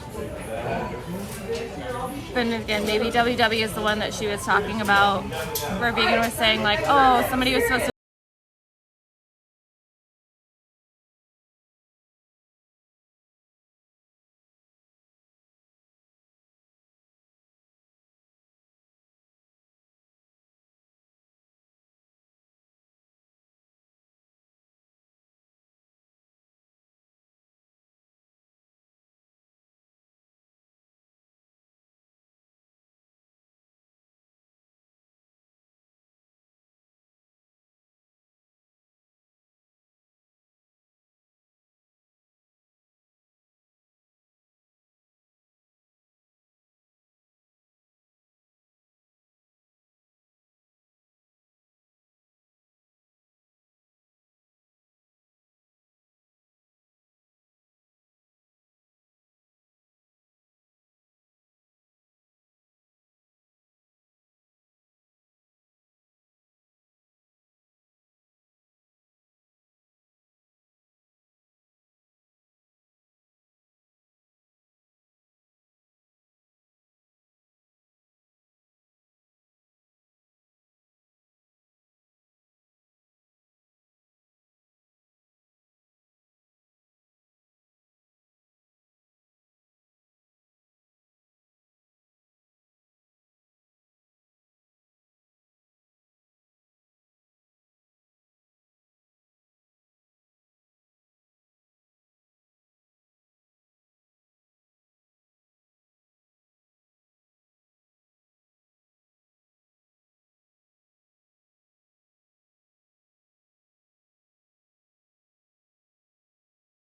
But again, maybe WW is the one that she was talking about, where Vegan was saying like, oh, somebody was supposed to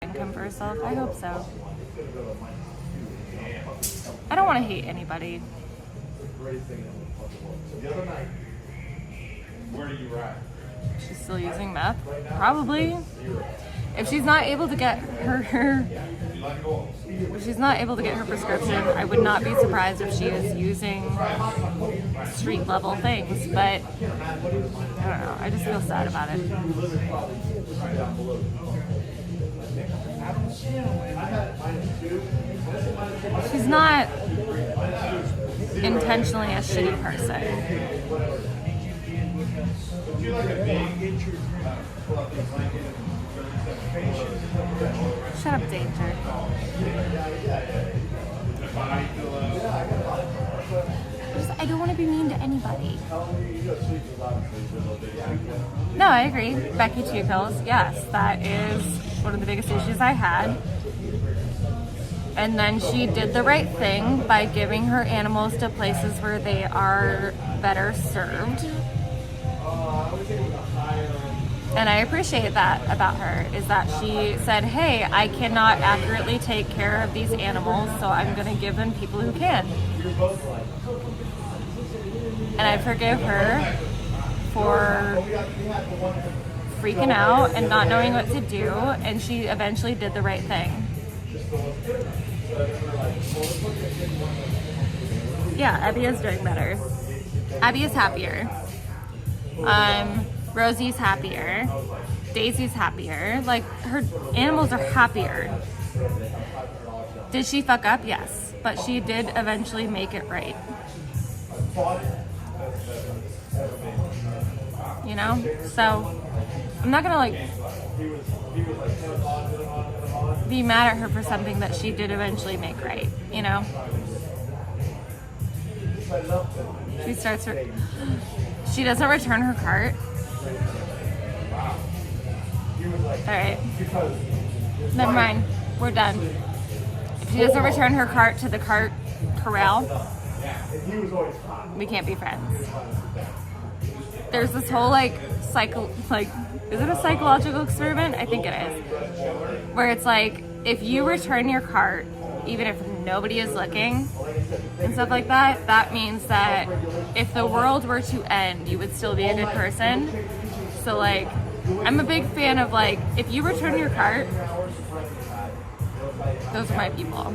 income for herself. I hope so. I don't want to hate anybody.
Where do you ride?
She's still using meth? Probably. If she's not able to get her if she's not able to get her prescription, I would not be surprised if she is using street level things, but I don't know. I just feel sad about it. She's not intentionally a shitty person. Shut up, Danger. I don't want to be mean to anybody. No, I agree. Becky Two Pills, yes, that is one of the biggest issues I had. And then she did the right thing by giving her animals to places where they are better served. And I appreciate that about her, is that she said, hey, I cannot accurately take care of these animals, so I'm going to give them people who can. And I forgive her for freaking out and not knowing what to do, and she eventually did the right thing. Yeah, Abby is doing better. Abby is happier. Rosie's happier. Daisy's happier. Like, her animals are happier. Did she fuck up? Yes. But she did eventually make it right. You know? So, I'm not gonna, like, be mad at her for something that she did eventually make right. You know? She doesn't return her cart. Alright. Never mind. We're done. If she doesn't return her cart to the cart corral, we can't be friends. There's this whole is it a psychological experiment? I think it is. Where it's like, if you return your cart, even if nobody is looking and stuff like that, that means that if the world were to end, you would still be a good person. So like, I'm a big fan of like, if you return your cart, those are my people.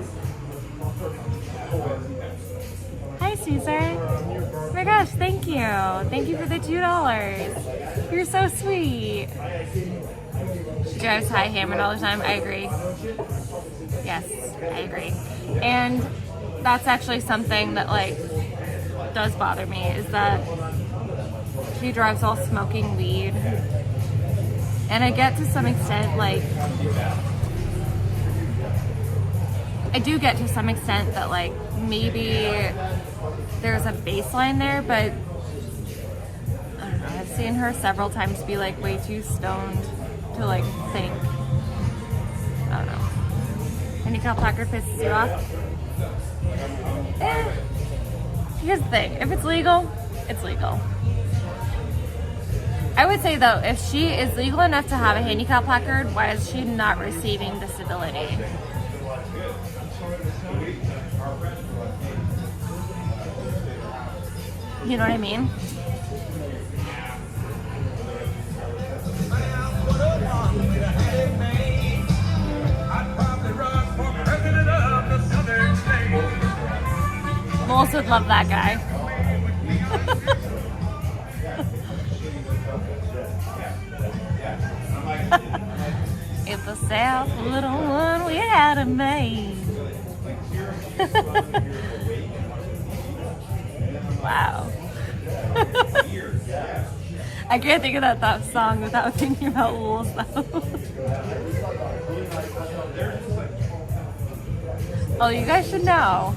Hi, Caesar. Oh my gosh, thank you. Thank you for the $2. You're so sweet. She drives high-hammered all the time. I agree. Yes, I agree. And that's actually something that like does bother me, is that she drives while smoking weed. And I get to some extent, like, I do get to some extent that like maybe there's a baseline there, but I don't know, I've seen her several times be like way too stoned to like think. I don't know. Handicap placard pisses you off? Here's the thing, if it's legal, it's legal. I would say though, if she is legal enough to have a handicap placard, why is she not receiving disability? You know what I mean? Moles would love that guy. It's the South, little one we had a maid. Wow. I can't think of that song without thinking about wolves though. Oh, you guys should know.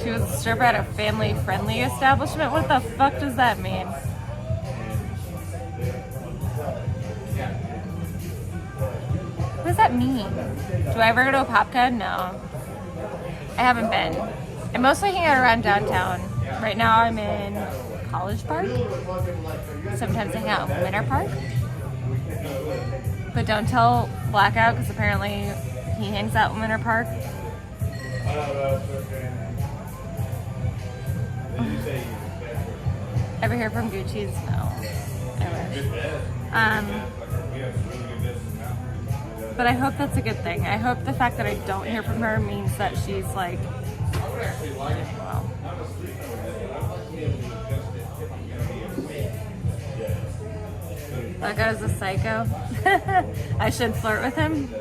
She was a stripper at a family-friendly establishment? What the fuck does that mean? What does that mean? Do I ever go to a Popka? No. I haven't been. I mostly hang out around downtown. Right now I'm in College Park. Sometimes I hang out in Winter Park. But don't tell Blackout, because apparently he hangs out in Winter Park. Ever hear from Gucci's? No. I wish. But I hope that's a good thing. I hope the fact that I don't hear from her means that she's like, well. That guy's a psycho. I should flirt with him.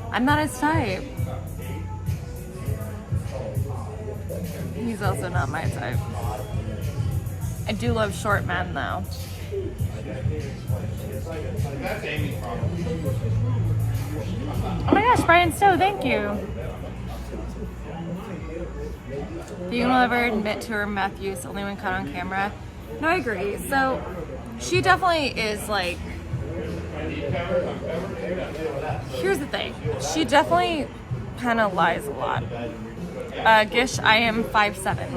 I'm not his type. He's also not my type. I do love short men though.
That's Amy's problem.
Oh my gosh, Brian Stowe, thank you. Vegan will ever admit to her meth use only when caught on camera. No, I agree. So she definitely is like, here's the thing. She definitely kind of lies a lot. Gish, I am 5'7".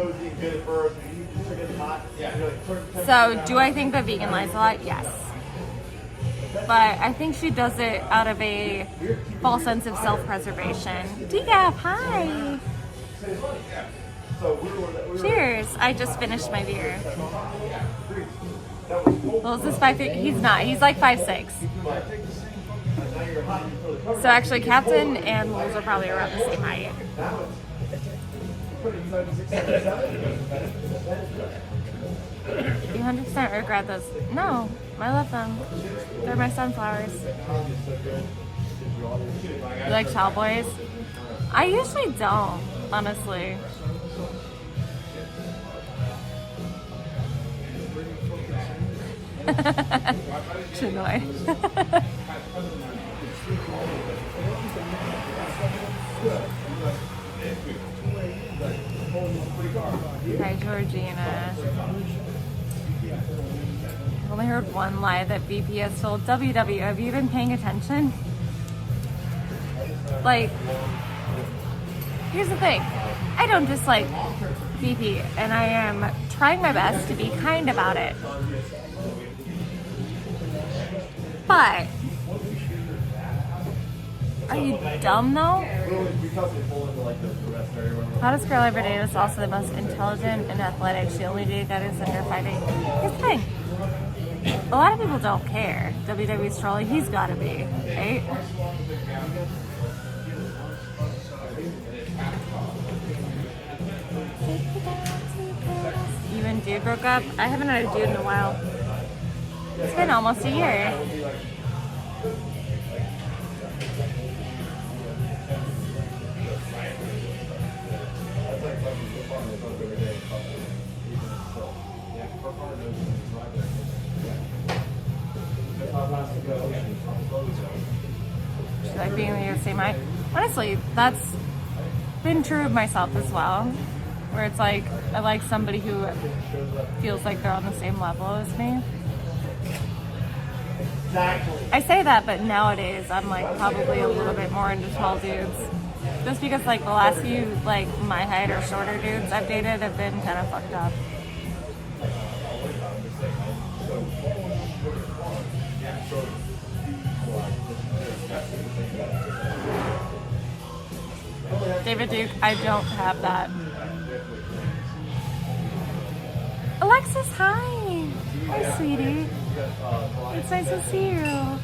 So do I think that vegan lies a lot? Yes. But I think she does it out of a false sense of self-preservation. Decaf, hi. Cheers. I just finished my beer. Well, is this 5'8"? He's not. He's like 5'6". So actually, Captain and Lowell's are probably around the same height. You 100% regret those. No, I love them. They're my sunflowers. You like Cowboys? I usually don't, honestly. Chinoy. Hi, Georgina. I've only heard one lie that VP has told WW. Have you been paying attention? Like, here's the thing. I don't dislike VP, and I am trying my best to be kind about it. But, are you dumb though? Hottest girl ever dated is also the most intelligent and athletic. She only dated guys under 5'8". Here's the thing. A lot of people don't care. WWE's trolling. He's gotta be, right? You and dude broke up? I haven't had a dude in a while. It's been almost a year. She like being the same height. Honestly, that's been true of myself as well. Where it's like, I like somebody who feels like they're on the same level as me. I say that, but nowadays I'm like probably a little bit more into tall dudes. Just because like the last few like my height or shorter dudes I've dated have been kind of fucked up. David Duke, I don't have that. Alexis, hi. Hi, sweetie. It's nice to see you.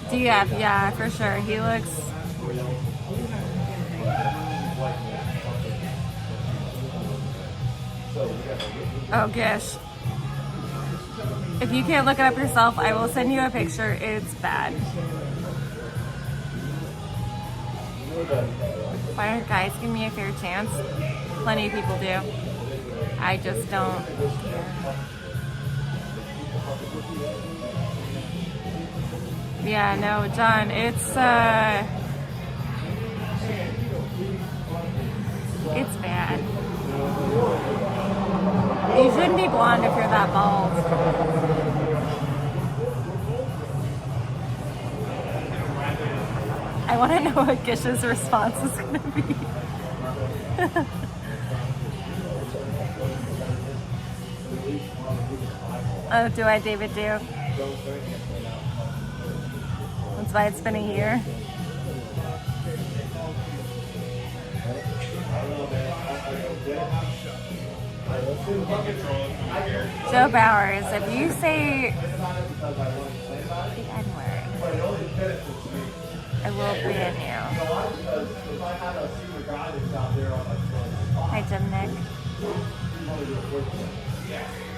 DF, yeah, for sure. He looks... Oh, gosh. If you can't look it up yourself, I will send you a picture. It's bad. Why aren't guys giving me a fair chance? Plenty of people do. I just don't care. Yeah, no, John, it's bad. You shouldn't be blonde if you're that bald. I want to know what Gish's response is going to be. Oh, do I, David Duke? That's why it's been a year. Joe Bowers, if you say the N-word, I will ban you. Hi, Jim Nick.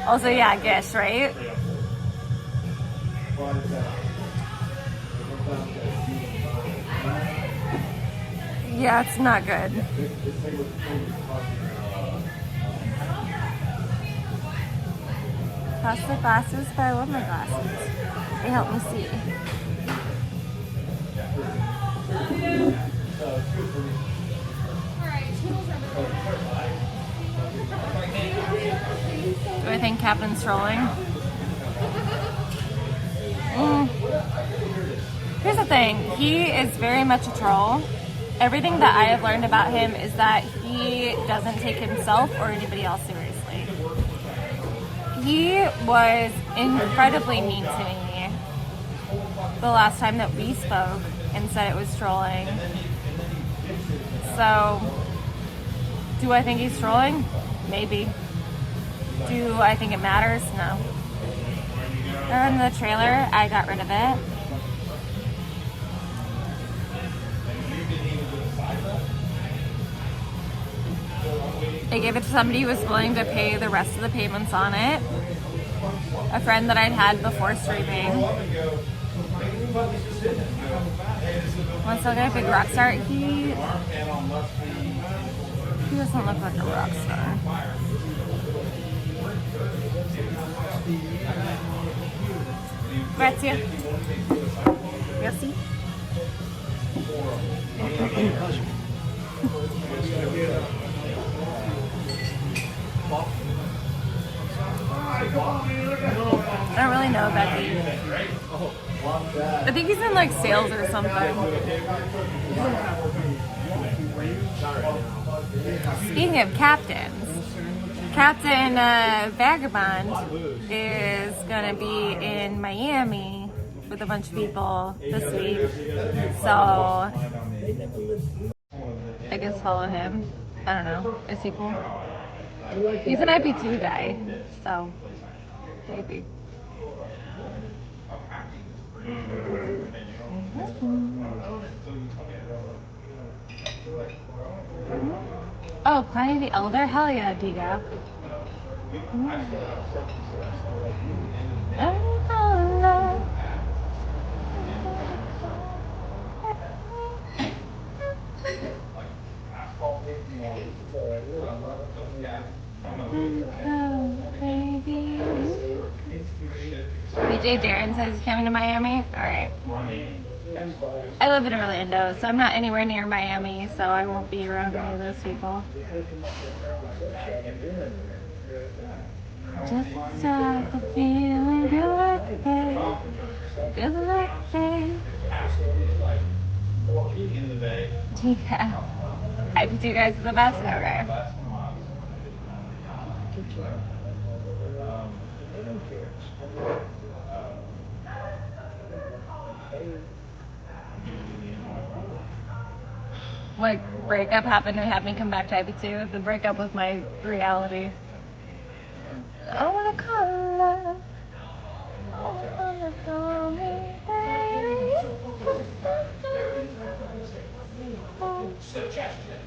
Also, yeah, Gish, right? Yeah, it's not good. Pass the glasses, but I love my glasses. They help me see. Do I think Captain's trolling? Here's the thing. He is very much a troll. Everything that I have learned about him is that he doesn't take himself or anybody else seriously. He was incredibly mean to me the last time that we spoke and said it was trolling. So, do I think he's trolling? Maybe. Do I think it matters? No. In the trailer, I got rid of it. I gave it to somebody who was willing to pay the rest of the payments on it. A friend that I'd had before streaming. Once I get a big rock star, he doesn't look like a rock star. Grazie. Merci. I don't really know Becky. I think he's in like sales or something. Speaking of captains, Captain Vagabond is gonna be in Miami with a bunch of people this week. So I guess follow him. I don't know. Is he cool? He's an IP2 guy, so maybe. Oh, Pliny the Elder? Hell yeah, Diga. BJ Darren says he's coming to Miami. Alright. I live in Orlando, so I'm not anywhere near Miami, so I won't be around any of those people. Just stop the feeling good, feels like day. Yeah. IP2 guys are the best. Okay. What breakup happened to have me come back to IP2? The breakup was my reality. I wanna call love. I wanna call me, baby.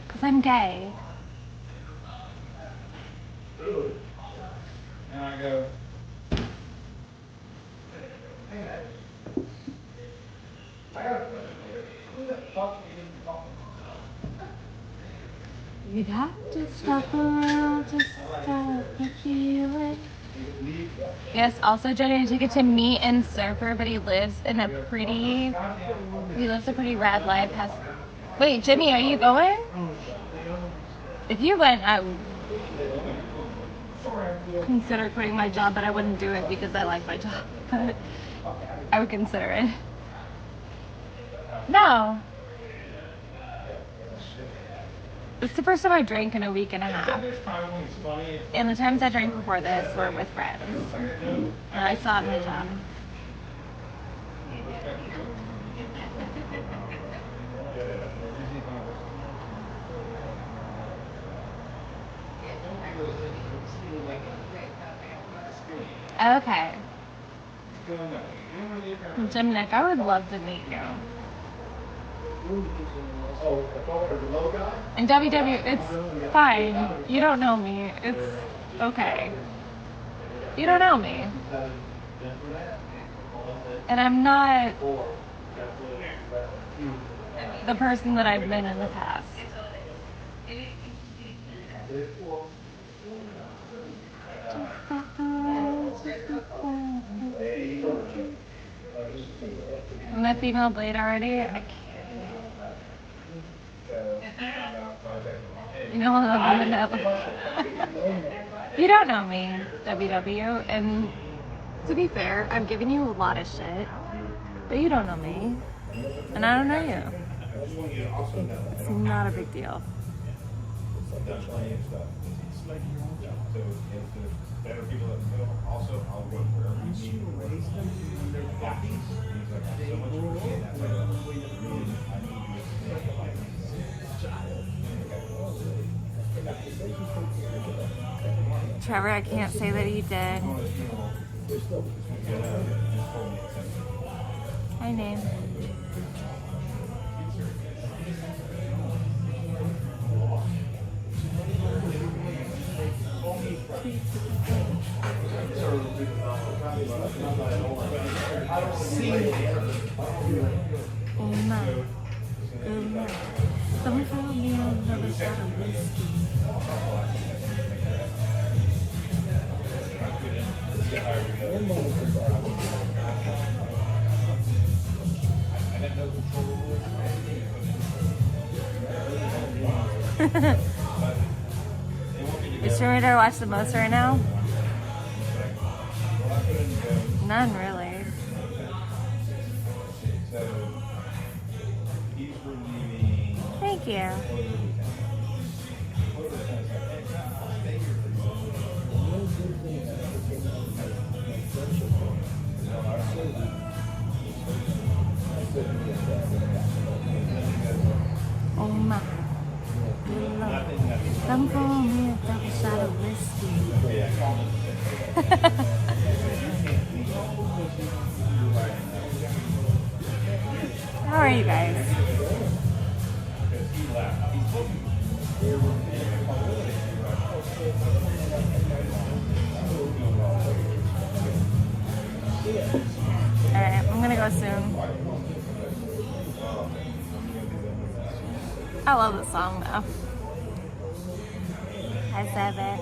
'Cause I'm gay.
And I go,
You'd have to stop the world to stop the feeling. Yes, also Jenny, I took it to meet and Surfer, but he lives a pretty rad life. Wait, Jimmy, are you going? If you went, I would consider quitting my job, but I wouldn't do it because I like my job. But I would consider it. No. It's the first time I drank in a week and a half. And the times I drank before this were with friends. And I saw my job. Okay. Jim Nick, I would love to meet you. And WW, it's fine. You don't know me. It's okay. You don't know me. And I'm not the person that I've been in the past. I'm a female blade already. I can't. You know what I'm You don't know me, WW, and to be fair, I'm giving you a lot of shit, but you don't know me, and I don't know you. It's not a big deal.
Better people that know. Also, I'll go wherever you need. So much for saying that.
Trevor, I can't say that he did. Hi, name. Oh my. Don't follow me on another shot of whiskey. Which one do I watch the most right now? None, really. Thank you. Oh my. Come for me a double shot of whiskey. How are you guys? Alright, I'm gonna go soon. I love this song though. Hi, Savick.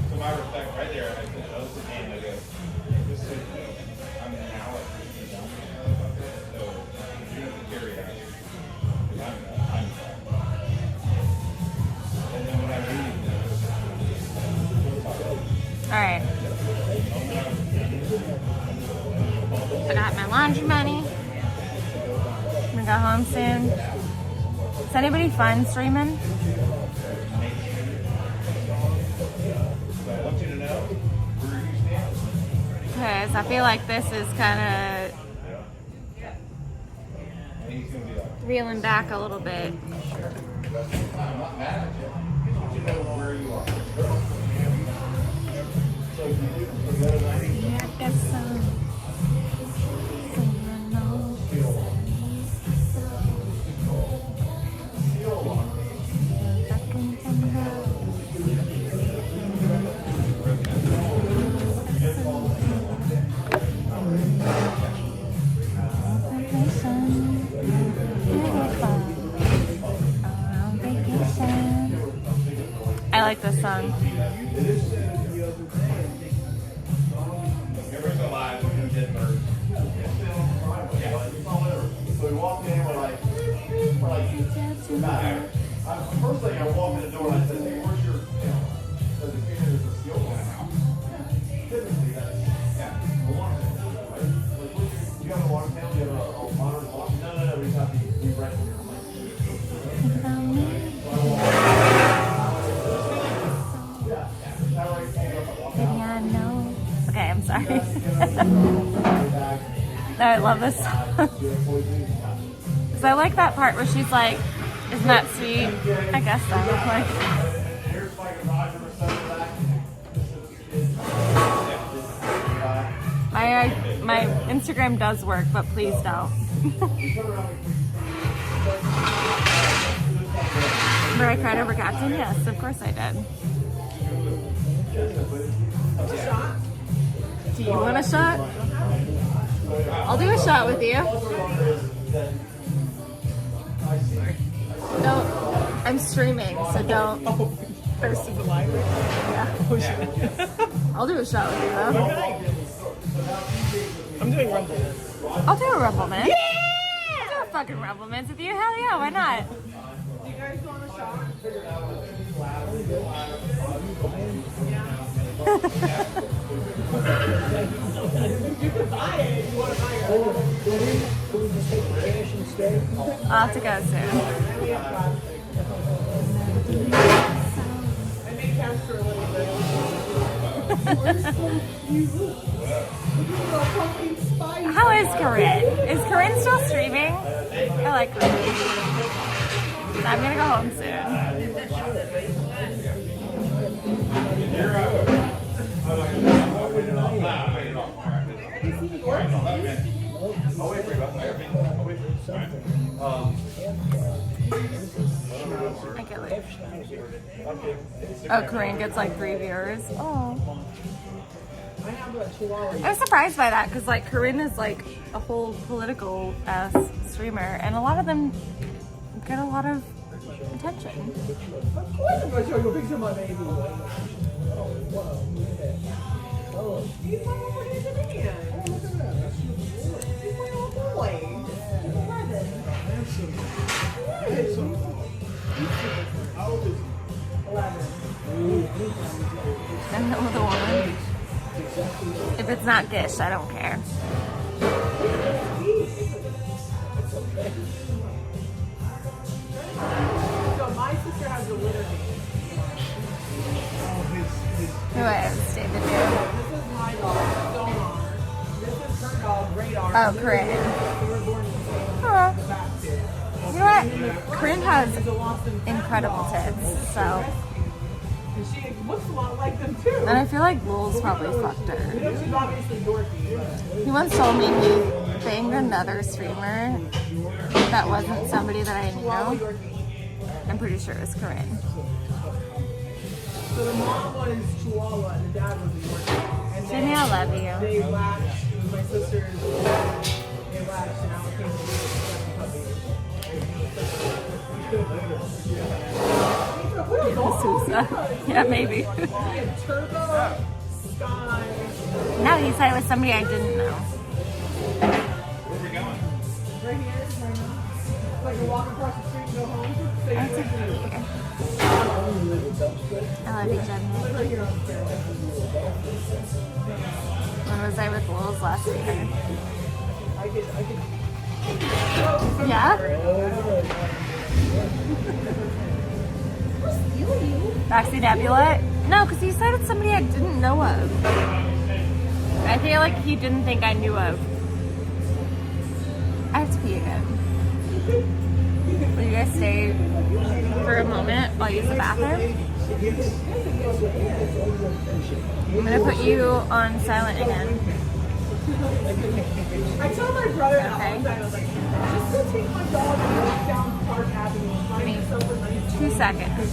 So my respect right there, I said, that was the name. I go, this is, I'm now at 50 down there. So you have to carry that. I'm and then when I leave,
Alright. I got my laundry money. I'm gonna go home soon. Is anybody fun streaming?
I want you to know where you stand.
Because I feel like this is kind of
And he's going to be like,
reeling back a little bit.
I'm not mad at you. I want you to know where you are.
Yeah, I guess so. I like this song.
Everybody's alive. We're going to get birds.
So we walked in, we're like, nah. First thing I walked in the door and I said, hey, where's your, so the kid is a steel one. Typically, that's, a water tank, right? Like, do you have a water tank? Do you have a modern water? No, we just have to be right here.
Okay, I'm sorry. No, I love this song. Because I like that part where she's like, isn't that sweet? I guess so. Like, my Instagram does work, but please don't. Where I cried over Captain? Yes, of course I did. Do you want a shot? I'll do a shot with you. No, I'm streaming, so don't.
First of the library.
Yeah.
Oh shit.
I'll do a shot with you though.
I'm doing Rumble.
I'll do a Rumble Minute. Yeah! I'll do a fucking Rumble Minute with you. Hell yeah, why not?
Do you guys want a shot? You can buy it if you want to buy it.
I'll have to go soon.
I may cash for a little bit.
How is Corinne? Is Corinne still streaming? I like Corinne. I'm gonna go home soon.
I'll wait for you. I'll wait for you.
I get like. Oh, Corinne gets like 3 viewers. Oh.
I have a chihuahua.
I was surprised by that because like Corinne is like a whole political ass streamer, and a lot of them get a lot of attention.
Of course I'm going to show you a picture of my baby. Oh, wow. Oh. He's my little man. Oh, look at that. He's my little boy.
How old is he?
11.
I'm the older woman. If it's not Gish, I don't care.
So my sister has a litter name.
Who is David?
This is my dog, Sonar. This is her dog, Radar.
Oh, Corinne.
They were born in the same
Huh.
basket.
You know what? Corinne has
She's a lost and found
incredible
dog.
tits, so.
And she looks a lot like them too.
And I feel like Lowell's probably fucked her.
You know, she's obviously dorky.
He once told me he banged another streamer that wasn't somebody that I knew. I'm pretty sure it was Corinne.
So the mom was Chihuahua and the dad was a Yorkie. And
Jimmy, I love you.
they latched. It was my sister's. They latched and now it came to be
Sousa. Yeah, maybe.
Turbo, Sky.
No, he said it was somebody I didn't know.
Where are we going?
Right here, right now. Like a walk across the street and go home. So you
That's a
can
cutie. I love you, Jenny.
right here on the stairs.
When was I with Lowell's last year?
I could.
Yeah? Roxy Nebula? No, because he said it's somebody I didn't know of. I feel like he didn't think I knew of. I have to pee again. Will you guys stay for a moment while I use the bathroom? I'm gonna put you on silent again.
I told my brother that
Okay.
one time, I was like, just go take my dog and walk down Park Avenue and find yourself a nice
2 seconds.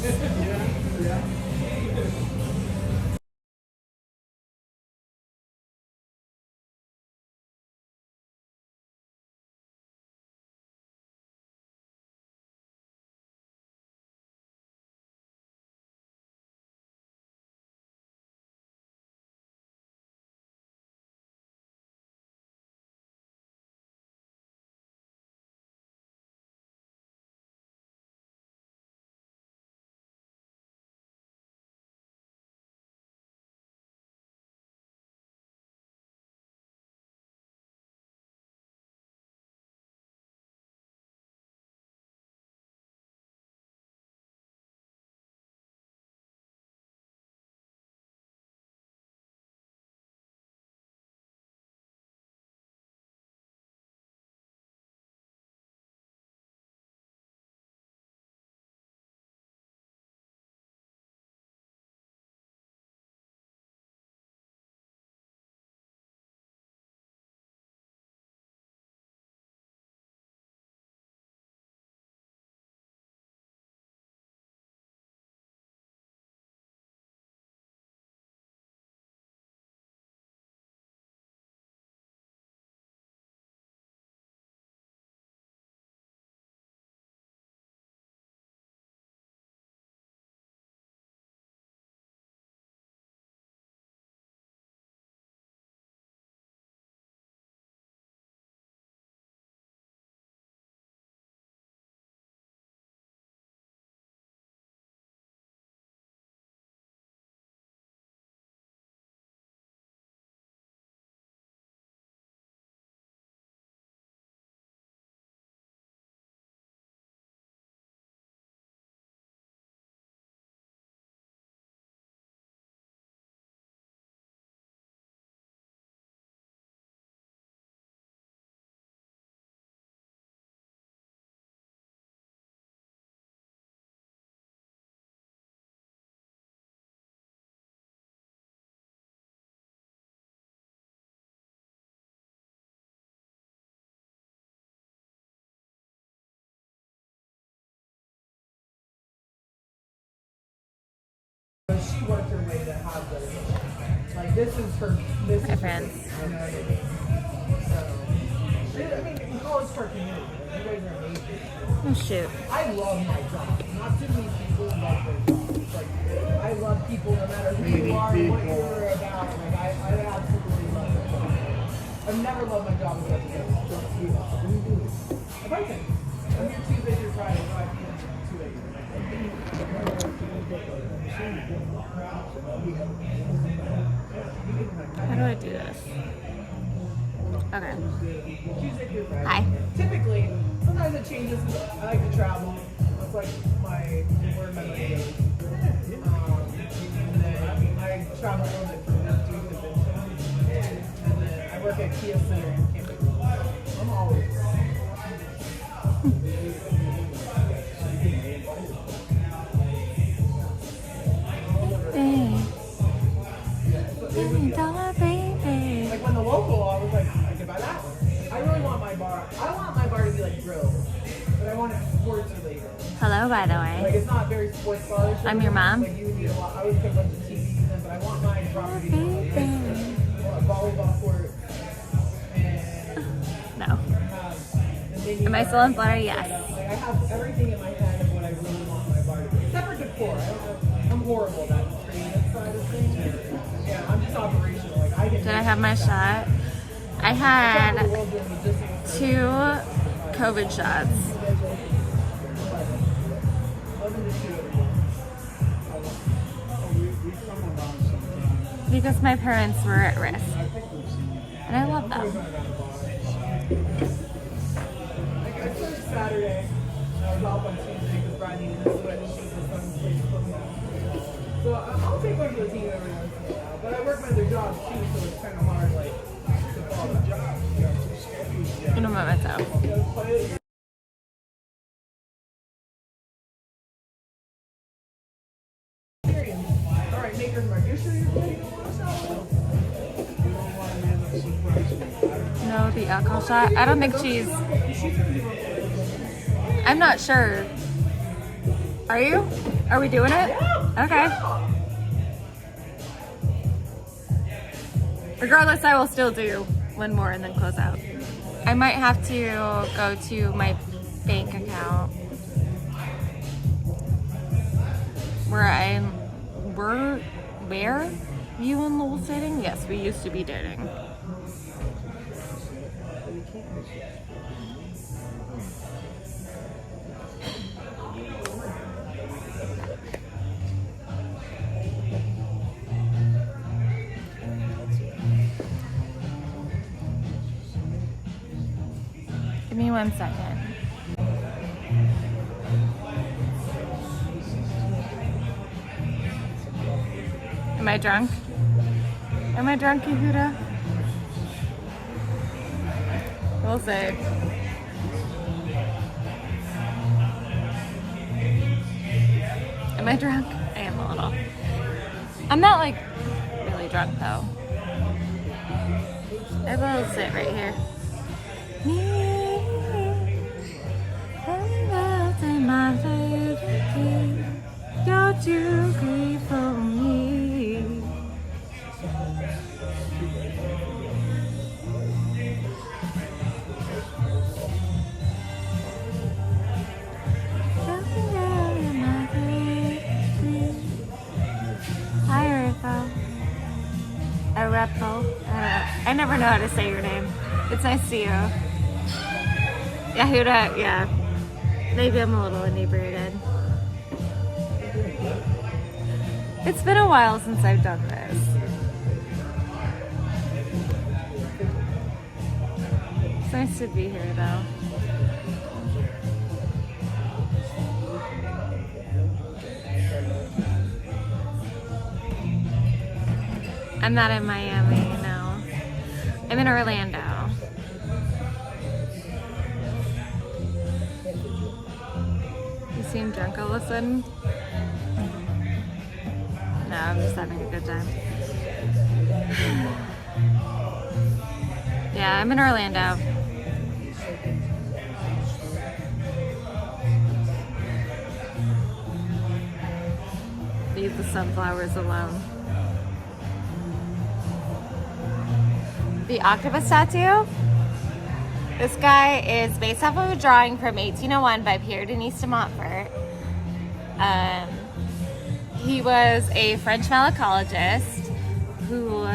Like this is her. This
Hi,
is
friends.
Her, you know what I mean? So, I mean, in college for community, you guys are amazing.
Oh shoot.
I love my job. Not too many people love their jobs. Like, I love people no matter who you are, what you're about. Like, I absolutely love my job. I've never loved my job as much as I love it. What do you do? A bartender. I'm here Tuesday through Friday, 5 p.m. to 2 a.m.
How do I do this? Okay.
Tuesday through Friday.
Hi.
Typically, sometimes it changes. I like to travel. That's like where my money goes. And then I travel a little bit from this to convention. And then I work at Kia Center in Campbell. I'm always.
$20 baby.
Like when the local, I was like, I could buy that one. I really want my bar. I want my bar to be like grilled, but I want it sports related.
Hello, by the
Like
way.
it's not very sports bars.
I'm your mom.
Like you would need a lot. I would put a bunch of TVs in, but I want my property to be like a volleyball court and
No.
the mini
Am I
bar.
still in Flutter? Yes.
Like I have everything in my head of what I really want my bar to be. Except for decor. I'm horrible at that creative side of things. Yeah, I'm just operational. Like I can.
Did I have my shot? I
travel the
had
world doing logistics.
2 COVID shots. Because my parents were at risk. And I love them.
Like I took Saturday, and I was off on Tuesday because Brian needed to sweat and shoot the sun's place to put me on. So I'll take one for the team every once in a while. But I work my other jobs too, so it's kind of hard, like, to follow the job.
In a moment, though.
Alright, Maker's Mark, you're sure you're ready to watch that one?
No, the alcohol shot. I don't think she's. I'm not sure. Are you? Are we doing it? Okay. Regardless, I will still do one more and then close out. I might have to go to my bank account where you and Lowell dating? Yes, we used to be dating. Give me 1 second. Am I drunk? Am I drunk, Yehuda? We'll see. Am I drunk? I am a little. I'm not like really drunk though. I will sit right here. Don't you grieve for me? Hi, Arifa. Arepo. I never know how to say your name. It's nice to see you. Yehuda, yeah. Maybe I'm a little inebriated. It's been a while since I've done this. It's nice to be here though. I'm not in Miami, no. I'm in Orlando. You seem drunk all of a sudden? No, I'm just having a good time. Yeah, I'm in Orlando. Leave the sunflowers alone. The octopus tattoo. This guy is based off of a drawing from 1801 by Pierre Denis de Montfort. He was a French malacologist who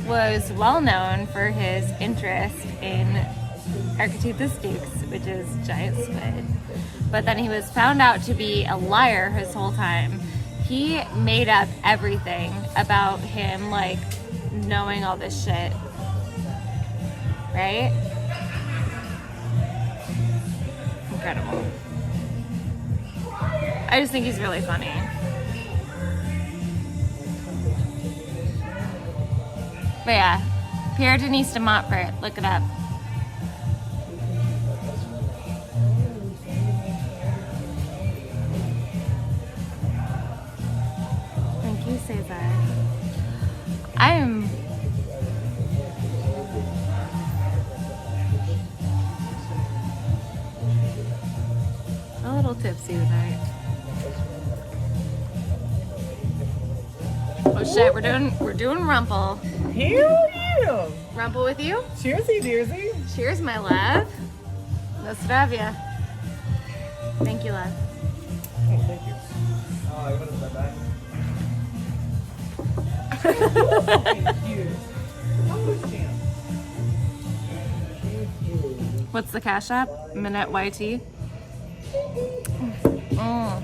was well known for his interest in Architeuthis dux, which is giant squid. But then he was found out to be a liar his whole time. He made up everything about him, like, knowing all this shit. Right? Incredible. I just think he's really funny. But yeah, Pierre Denis de Montfort, look it up. Thank you, Cesar. I'm a little tipsy tonight. Oh shit, we're doing Rumple.
Hell yeah!
Rumple with you?
Cheersy, dearsy.
Cheers, my love. Nostravia. Thank you, love.
Oh, thank you. Oh, you want to step back? Thank you. How much jam?
What's the cash app? Minette YT. Mm.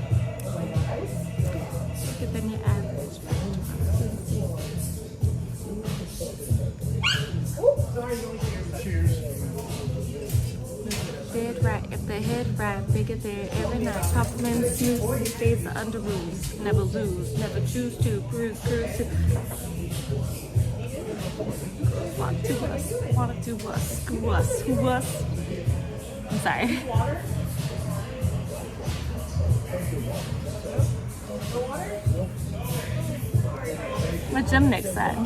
Look than your average.
Cheers.
Dead right, if the head right, bigger there every night. Toppling smooth, stays under rules. Never lose, never choose to cruise to. Want to us, screw us, who us. I'm sorry. What Jim Nick said.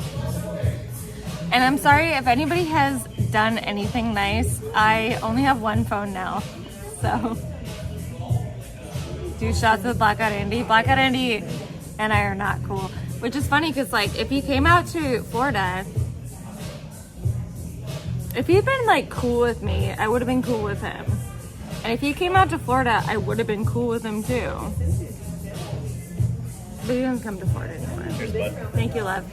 And I'm sorry if anybody has done anything nice. I only have one phone now, so do shots with Blackout Andy. Blackout Andy and I are not cool, which is funny because, like, if he came out to Florida, if he'd been like cool with me, I would have been cool with him. And if he came out to Florida, I would have been cool with him too. But he doesn't come to Florida anymore.
Cheers, bud.
Thank you, love.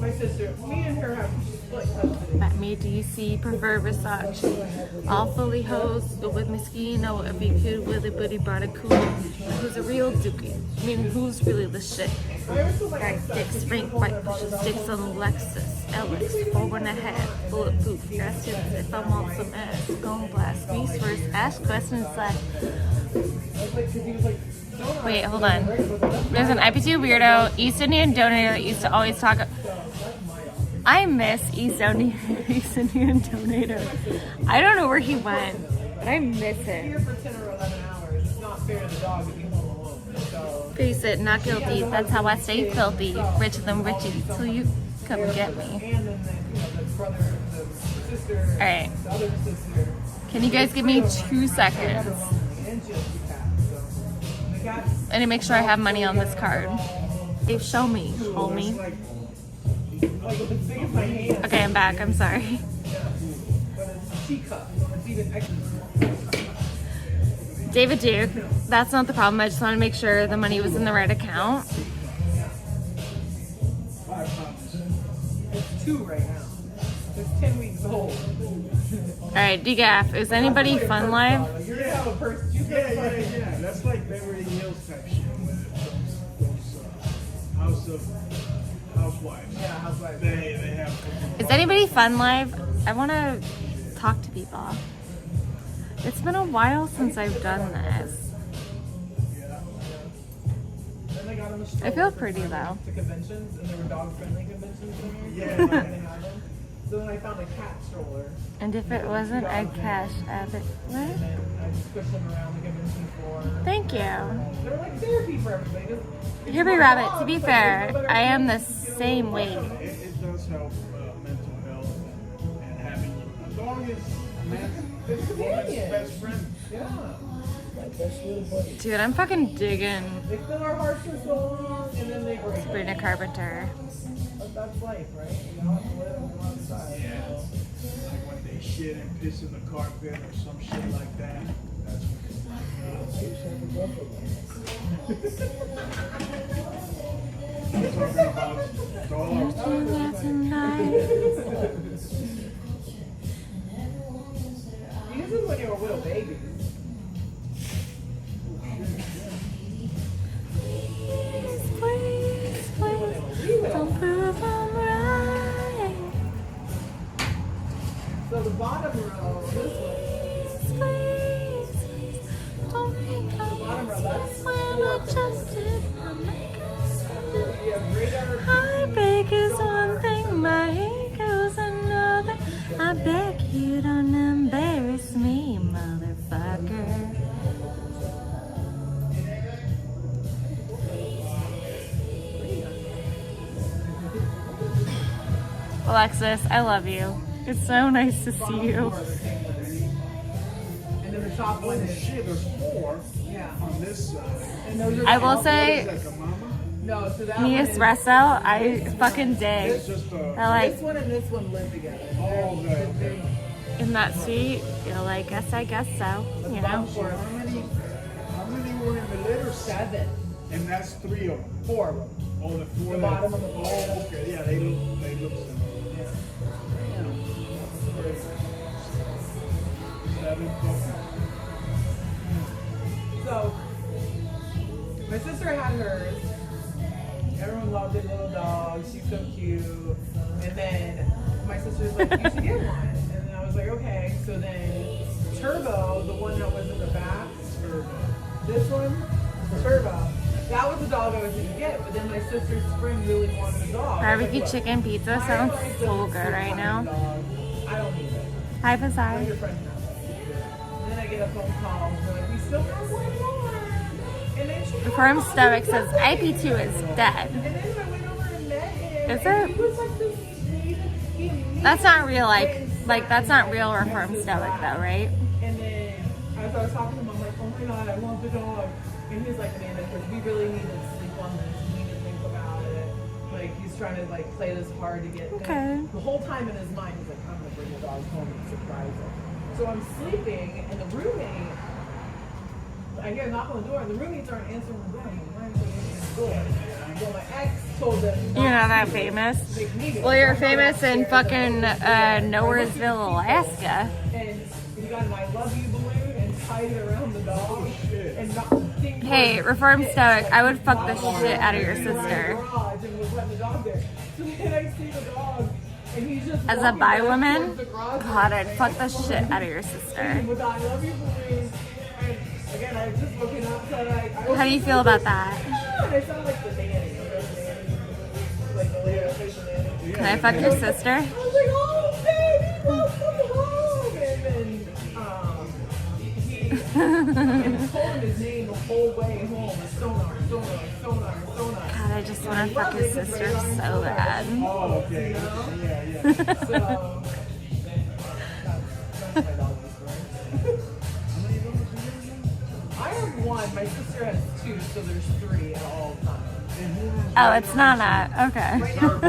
My sister, me and her have like custody.
Let me DC prefer Versace. All fully hosed, but with Moschino, if you could with a buddy brought a cool. Who's a real dookie? I mean, who's really the shit? Right dicks, Frank White pushes sticks on the Lexus. LX, 4.5, bulletproof. Dressed in if I want some ass. Gon' blast. Squeeze first, ask questions like. Wait, hold on. There's an IP2 weirdo, East Indian donator that used to always talk. I miss East Indian donator. I don't know where he went, but I miss
Here
him.
for 10 or 11 hours. It's not fair to the dog to be home alone. So,
Face it, not guilty. That's how I stay filthy. Richer than Richie, till you come get me.
and then the brother, the sister,
Alright.
the other sister.
Can you guys give me 2 seconds?
And she has 2 cats. So, the cats.
I need to make sure I have money on this card. Dave, show me, homie.
Like it's as big as my hand.
Okay, I'm back. I'm sorry.
But it's teacup. It's even extra.
David Duke, that's not the problem. I just want to make sure the money was in the right account.
It's 2 right now. It's 10 weeks old.
Alright, DGAF, is anybody fun live?
You're gonna have a person.
Yeah. That's like Beverly Hills type shit. House of Housewives.
Yeah, housewife.
They have.
Is anybody fun live? I want to talk to people. It's been a while since I've done this.
Then they got them
I feel pretty though.
to conventions, and there were dog-friendly conventions in here.
Yeah.
And they had them. So then I found a cat stroller,
And if it wasn't, I'd cash at it. What?
and then I just pushed them around the convention floor.
Thank you.
They're like therapy for everybody. If
Here,
you want
Rabbit,
dogs,
to be
like,
fair,
there's
I am
other
the
things,
same weight.
It does help mental health and having a dog is
It's
woman's
companion.
best friend.
Yeah.
Dude, I'm fucking digging
They fill our hearts with so long, and then they break.
Sabrina Carpenter.
that's life, right? You know, have to live and go outside.
Yeah.
So.
Like when they shit and piss in the carpet or some shit like that. That's when I'm talking about dogs.
Tonight.
This is when you were little babies.
Please, please, don't prove I'm right.
So the bottom row, this way.
Please, please, don't think I'm
Bottom row, that's
when I just did my makeup.
you have radar.
Heartbreak is one thing, my ego's another. I beg you don't embarrass me, motherfucker. Alexis, I love you. It's so nice to see you.
And then the top one is
Shit, there's 4
yeah.
on this side.
And those are
I will say,
What is that, a mama?
no. So that
me
one is,
espresso, I fucking dig.
It's just a...
I like
this one and this one live together.
Oh, okay, okay.
in that seat. You're like, I guess so. You know.
So how many were in the litter set?
7.
And that's 3 of them.
4 of them.
Oh, the 4
The
that-
bottom of the bowl.
Oh, okay. Yeah, they look similar. 7 cookies.
So, my sister had hers. Everyone loved it, little dog. She's so cute. And then my sister's like, you should get one. And then I was like, okay. So then Turbo, the one that was in the back, this one, Turbo, that was the dog I was going to get. But then my sister Spring really wanted a dog. I was
Barbecue
like,
chicken pizza
"Look,
sounds
I
so
don't
good right now.
dog. I don't need it.
Hi,
Let your
Pasai.
friend have it. And then I get a phone call. And they're like, we still have one more. And then she
Firm Stoic says IP2 is dead.
And then I went over and met him.
Is
and
it?
He was like this sweet. He
That's not real, like that's not real Reform Stoic though, right?
And then as I was talking to him, I'm like, oh my god, I want the dog. And he's like, Amanda, we really need to sleep on this. We need to think about it. Like he's trying to like play this hard to get.
Okay.
The whole time in his mind, he's like, I'm gonna bring the dog home and surprise him. So I'm sleeping, and the roommate, I hear a knock on the door, and the roommates aren't answering the door. I'm like, why aren't they answering the door? Well, my ex told them.
You know that famous?
Big meeting.
Well, you're famous in fucking Nowheresville, Alaska.
And he got an I love you balloon and tied it around the dog. And not think
Hey, Reform Stoic, I would fuck the shit out of your sister.
garage and was letting the dog there. So then I see the dog, and he's just
As a
walking
bi
back
woman,
towards the garage
God, I'd fuck the shit out of your sister.
with the I love you balloon. And again, I was just looking up, so like, I was
How do you feel about that?
and I sound like the nanny, like the lady that plays the nanny.
Can I fuck your sister?
I was like, oh, baby, welcome home. And then he told him his name the whole way home. Sonar.
God, I just want to fuck his sister so bad.
Oh, okay. Yeah, yeah.
So, that's my dog story. I have one. My sister has 2, so there's 3 at all times.
Oh, it's Nana. Okay.
Right now,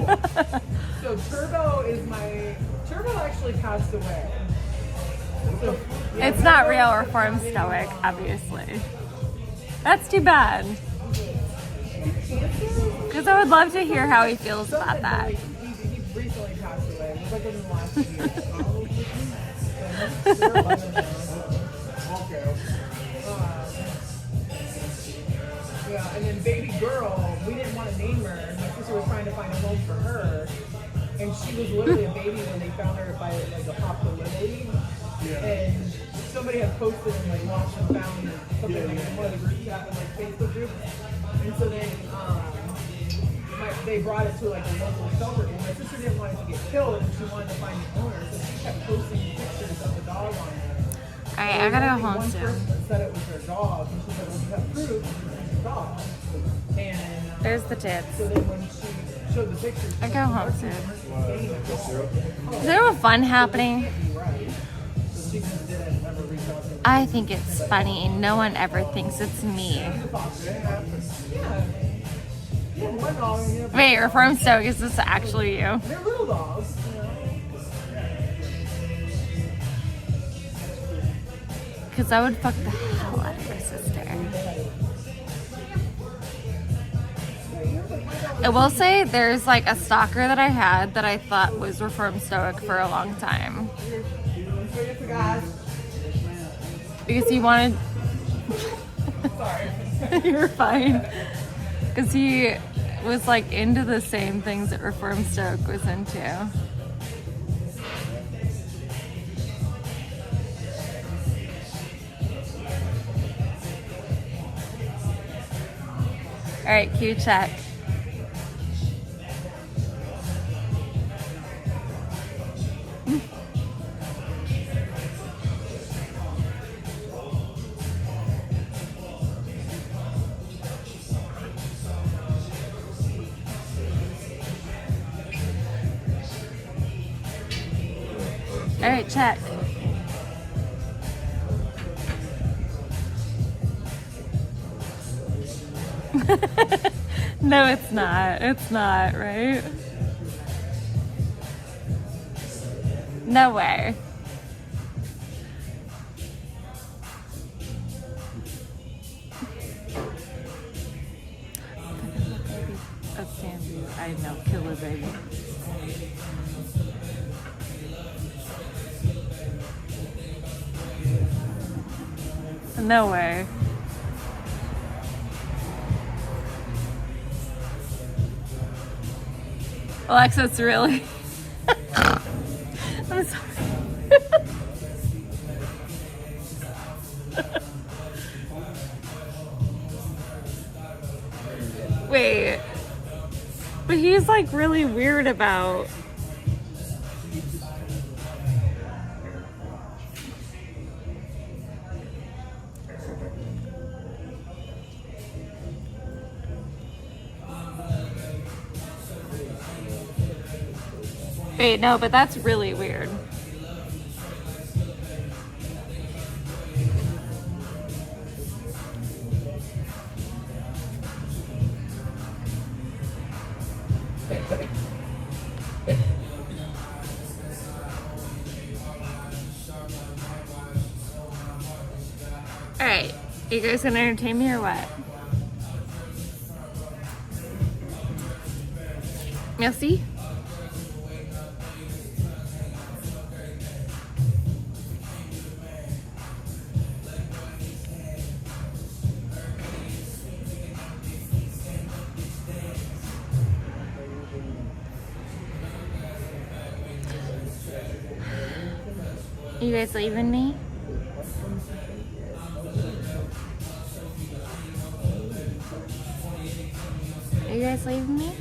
so Turbo actually passed away. So, yeah,
It's not real Reform Stoic, obviously. That's too bad. Because I would love to hear how he feels about that.
He recently passed away. It was like in the last year.
Okay.
Yeah, and then baby girl, we didn't want to name her. My sister was trying to find a home for her, and she was literally a baby when they found her by like a possibility. And somebody had posted and like lost and found or something like in one of the group chat and like Facebook groups. And so then they brought it to like a local shelter, and my sister didn't want it to get killed, and she wanted to find the owner, so she kept posting pictures of the dog on there.
Alright, I gotta go home
One
soon.
person that said it was her dog, and she said, well, you have proof, it's your dog. And
There's the tits.
so then when she showed the pictures,
I go home soon.
soon.
Is there a fun happening?
So she just didn't ever reach out to me.
I think it's funny. No one ever thinks it's me.
Yeah. My dog, you know,
Wait, Reform Stoic, is this actually you?
they're little dogs.
Because I would fuck the hell out of your sister. I will say there's like a stalker that I had that I thought was Reform Stoic for a long time. Because he wanted. You're fine. Because he was like into the same things that Reform Stoic was into. All right, cue check. All right, check. No, it's not. It's not, right? No way. A Sandy. I know, kill a baby. No way. Alexis, really? I'm sorry. Wait. But he's like really weird about. Wait, no, but that's really weird. Alright, you guys gonna entertain me or what? Merci. You guys leaving me? Are you guys leaving me?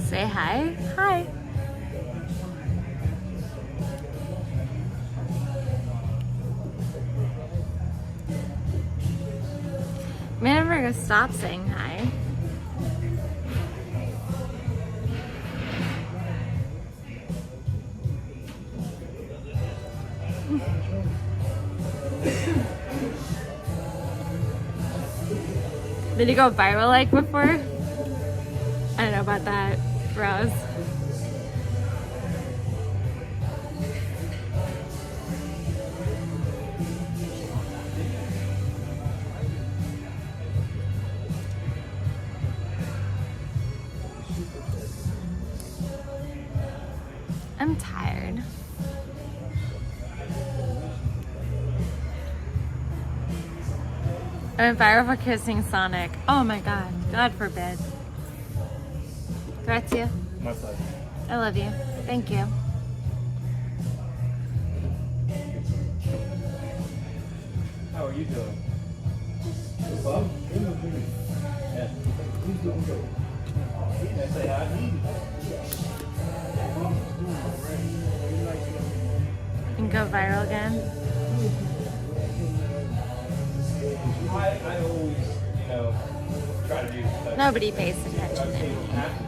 Say hi. Hi. I'm never gonna stop saying hi. Did he go viral like before? I don't know about that, Rose. I'm tired. I went viral for kissing Sonic. Oh my god. God forbid. Grazie.
My pleasure.
I love you. Thank you.
How are you doing?
Bob? Yeah. He's doing good. Can I say hi?
And go viral again.
I always, try to do that.
Nobody pays attention
I've seen
anymore.
half the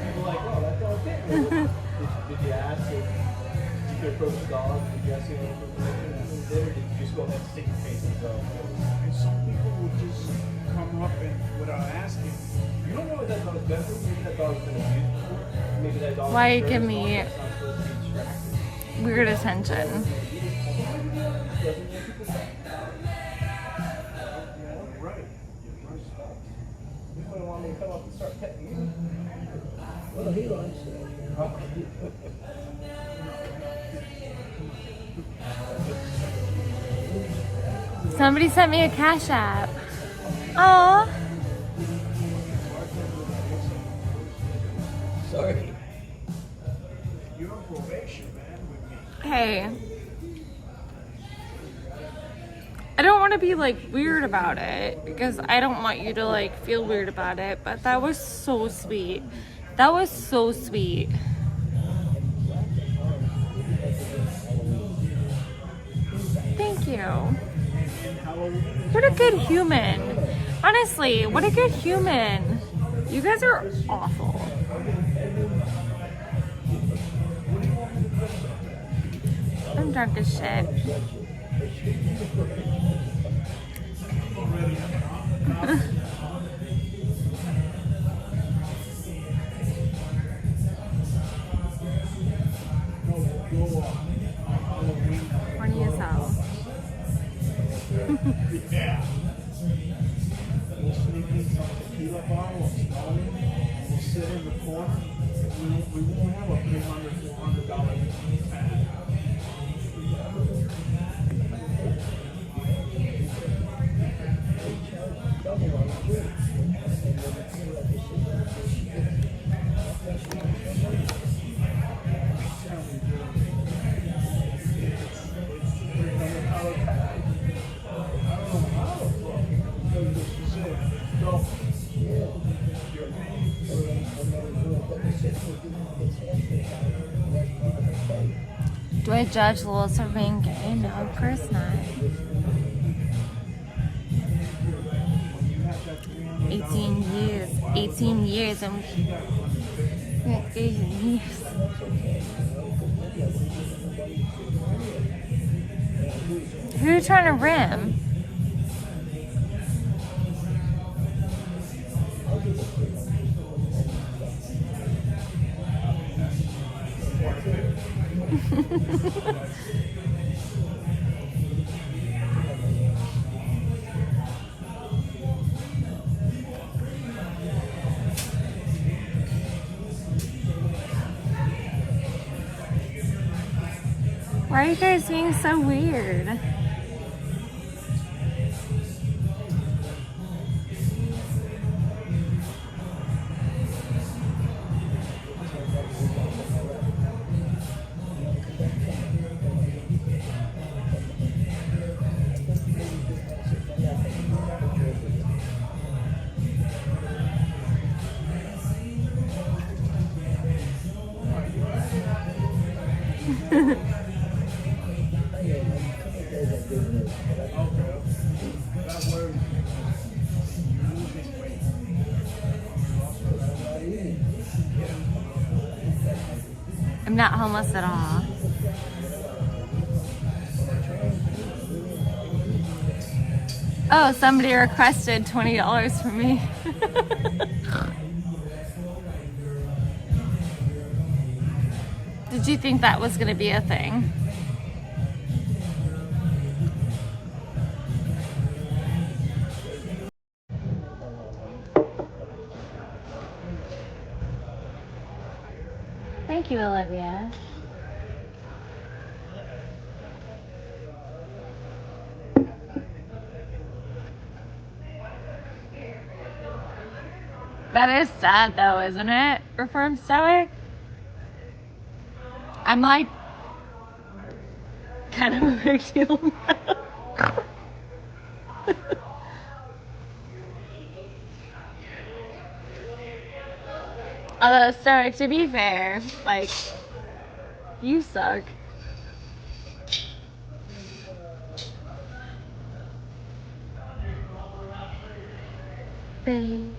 People like, oh, that's all okay. Did you ask if you could approach the dog? Did you ask him information? Or did you just go ahead and stick your face in the dog?
And some people will just come up and without asking.
You don't know what that dog's been through. Maybe that dog's been abused before. Maybe that dog.
Why you
is
give
very
me
small, that's not supposed to be distracted.
weird attention?
Doesn't make people sad.
Right.
You wouldn't want me to come up and start petting you.
Well, he likes it.
Somebody sent me a Cash App. Aw.
Sorry.
You're on probation, man, with me.
Hey. I don't want to be like weird about it because I don't want you to like feel weird about it, but that was so sweet. That was so sweet. Thank you. What a good human. Honestly, what a good human. You guys are awful. I'm drunk as shit. Horny as hell.
Yeah. We'll sneak into some tequila bar, we'll smell it, we'll sit in the corner. We won't have a $300, $400 tab.
Do I judge Lils for being gay? No, of course not. 18 years. 18 years. And 18 years. Who are you trying to rim? Why are you guys being so weird? I'm not homeless at all. Oh, somebody requested $20 from me. Did you think that was going to be a thing? Thank you, Olivia. That is sad though, isn't it? Reform stoic? I'm like kind of a big deal now. Although, Stark, to be fair, like, you suck. Baby.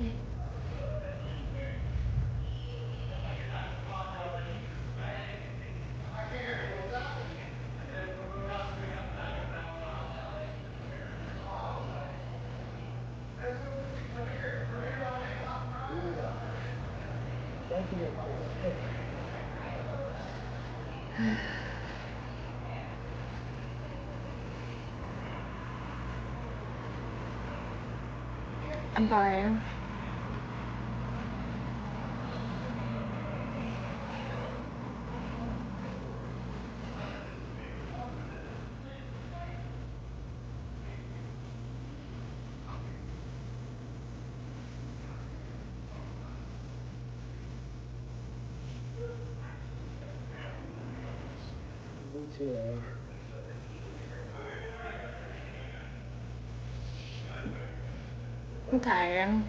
I'm tired.
Me too, eh?
I'm tired.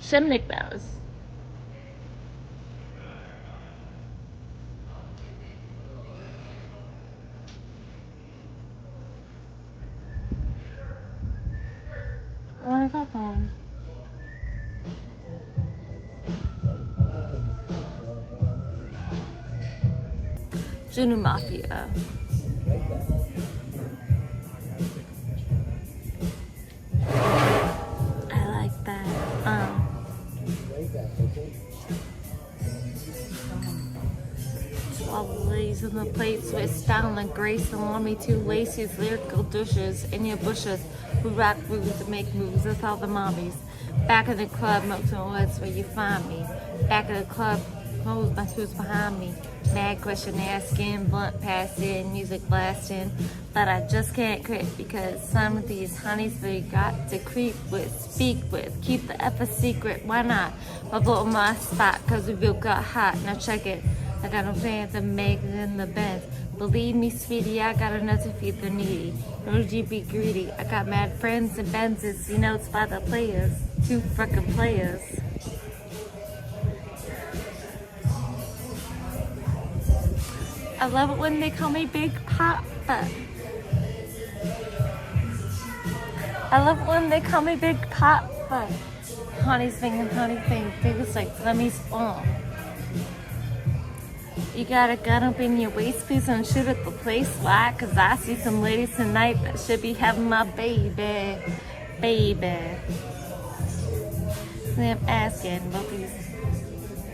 Simnick knows. I wanna go home. Junior Mafia. I like that. While the ladies in the plates with style and grace and want me to lace these lyrical douches in your bushes who rock grooves and make moves with all the mommies. Back in the club, Milton Woods where you find me. Back in the club, close my shoes behind me. Mad question asking, blunt passing, music blasting. But I just can't quit because some of these honeys we got to creep with, speak with, keep the F a secret. Why not? I'll blow my spot cause we both got hot. Now check it. I got no plans to make it in the bed. Believe me, sweetie, I got enough to feed the needy. No G be greedy. I got mad friends and Benzes, you know it's by the players. 2 frickin' players. I love it when they call me Big Papa. I love it when they call me Big Papa. Honey's thing, things like Flemy's phone. You got a gun up in your waist, please don't shoot at the place. Why? Cause I see some ladies tonight that should be having my baby. I'm asking about these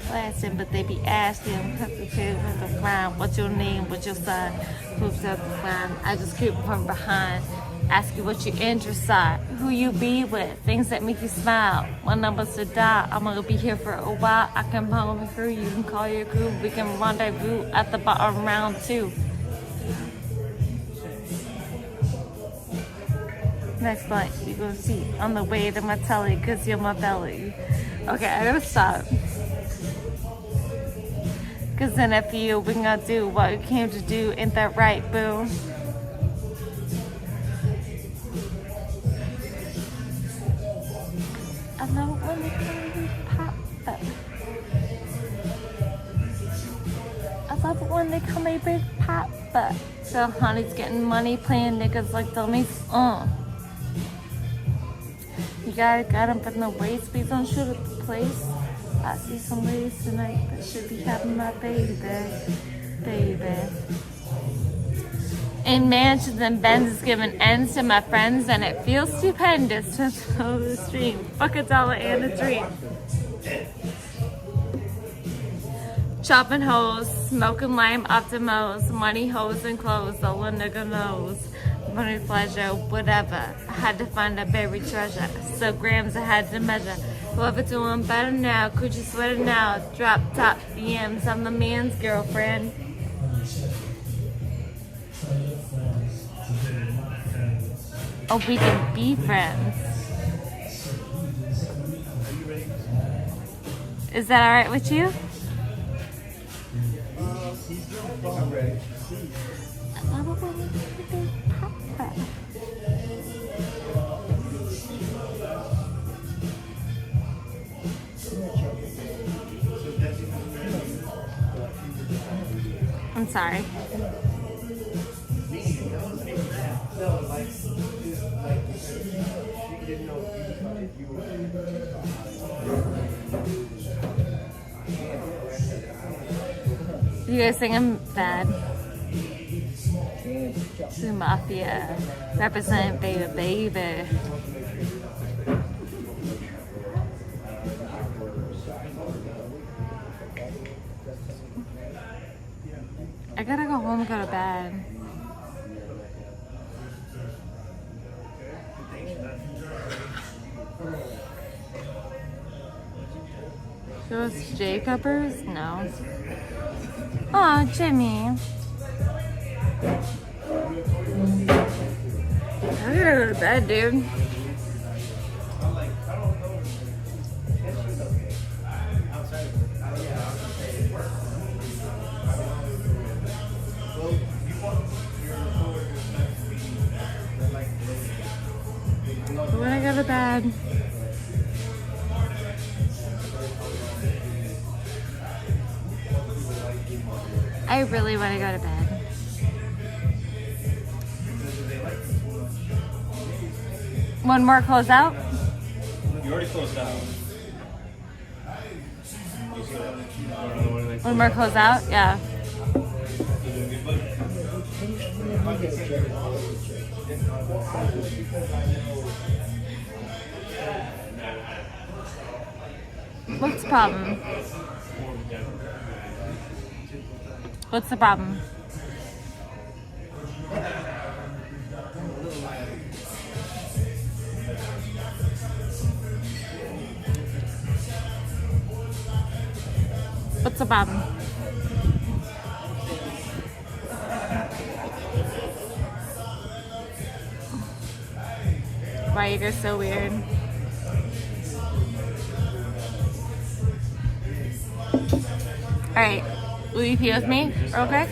blasting, but they be asking, cut the tail with the crime. What's your name? What's your sign? Poops out the crime. I just creep from behind. Ask you what your interests are, who you be with, things that make you smile. What numbers to dial? I'm gonna be here for a while. I can follow me through. You can call your crew. We can rendezvous at the bottom round 2. Next night you gonna see on the way to my telly, cause you're my belly. Okay, I gotta stop. Cause then if you, we gonna do what we came to do. Ain't that right, boo? I love it when they call me Papa. I love it when they call me Big Papa. So honey's getting money playing niggas like dummies. You got him in the waist, please don't shoot at the place. I see some ladies tonight that should be having my baby. In mansions and Benz is giving ends to my friends, and it feels stupendous to throw the stream. Fuck a dollar and a dream. Chopping hoes, smoking lime optimos, money, hoes, and clothes, all a nigga knows. Money, pleasure, whatever. I had to find a buried treasure, so grams I had to measure. Whoever doing better now, coochie sweater now. Drop top BMs, I'm the man's girlfriend. Oh, we can be friends. Is that alright with you? Sorry.
No, like, just like, she didn't know if you were.
You guys think I'm bad? Zoo Mafia. Represent baby. I gotta go home and go to bed. Those Jacobers? No. Aw, Jimmy. I gotta go to bed, dude. When I go to bed. I really want to go to bed. One more close out?
You already closed out.
One more close out? Yeah. What's the problem? What's the problem? What's the problem? Why are you guys so weird? Alright, will you pee with me real quick?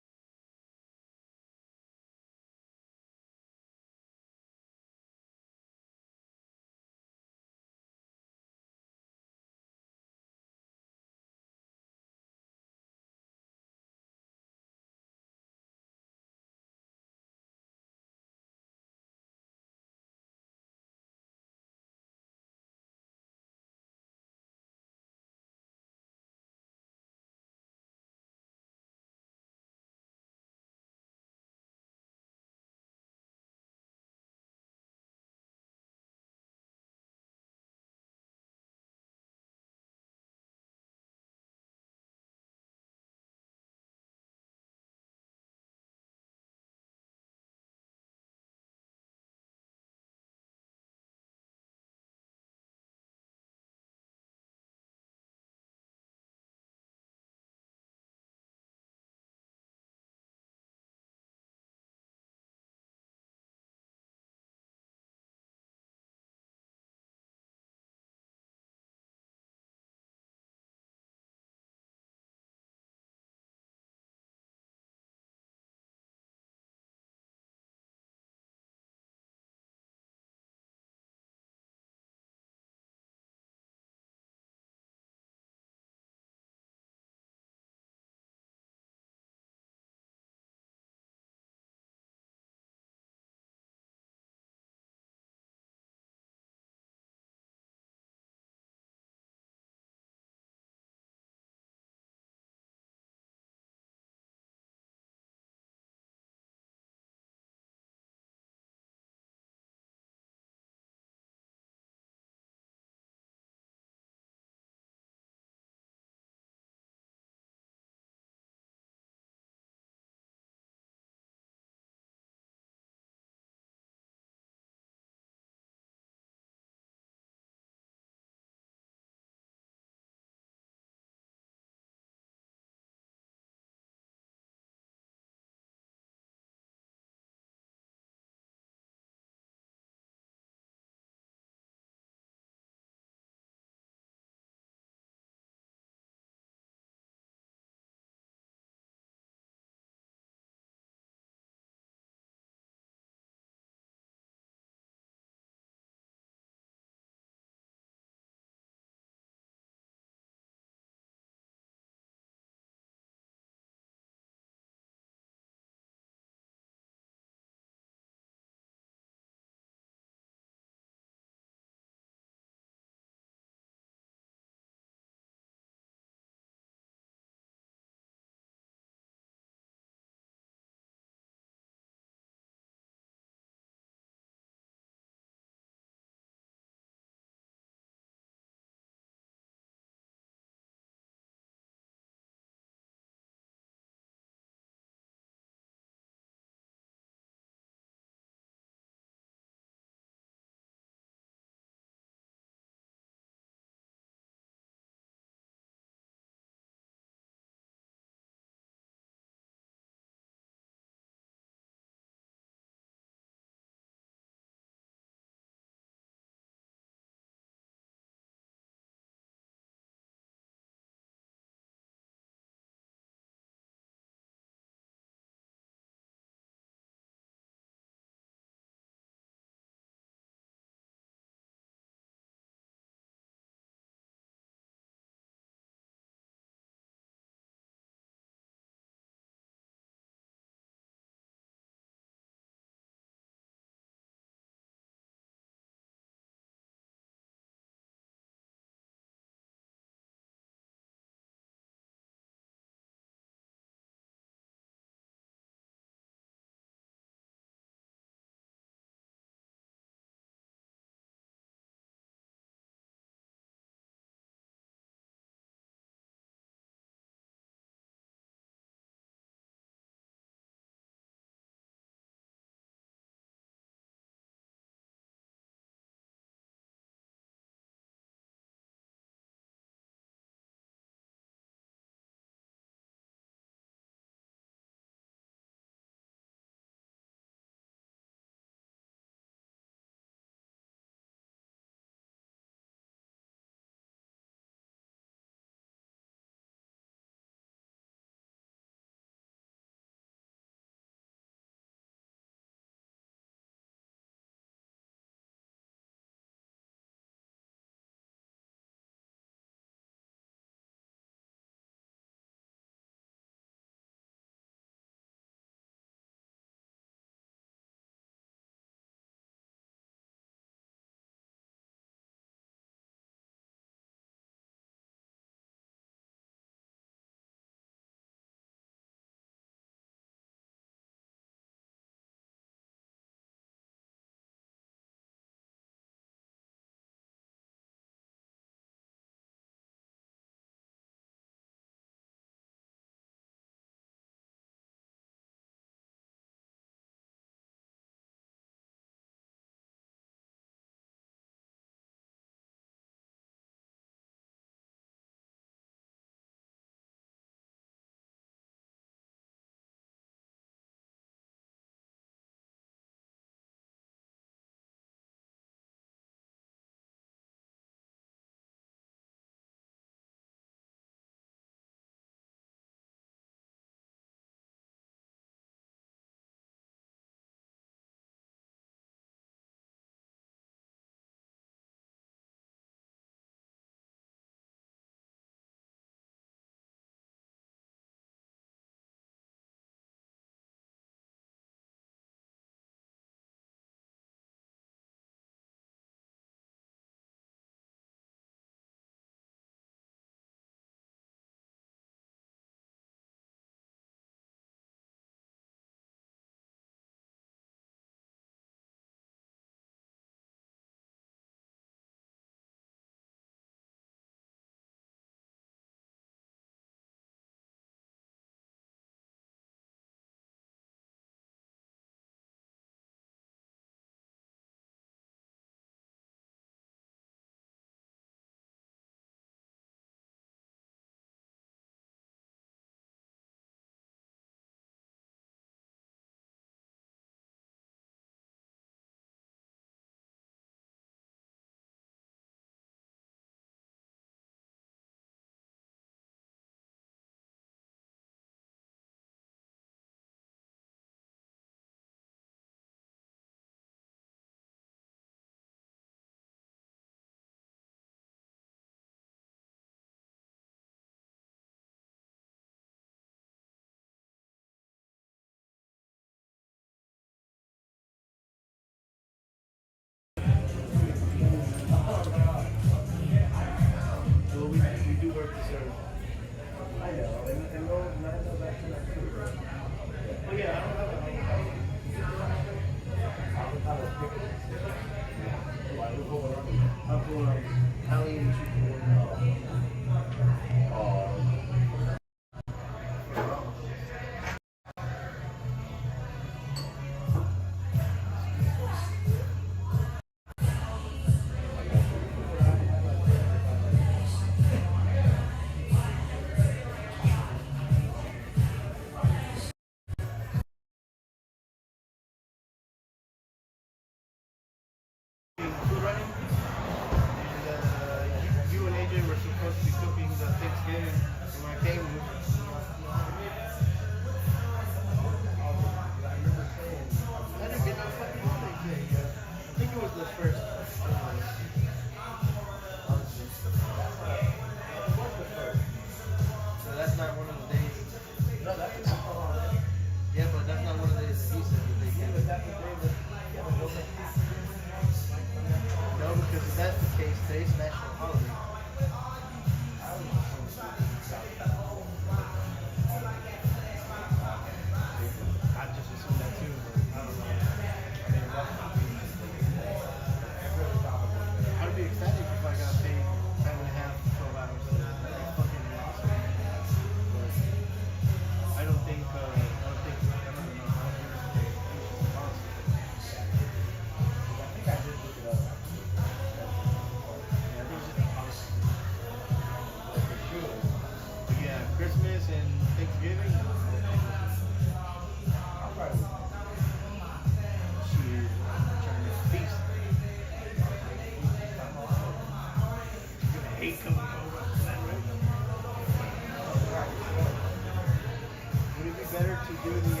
to do the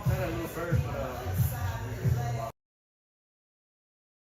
not a little bird, but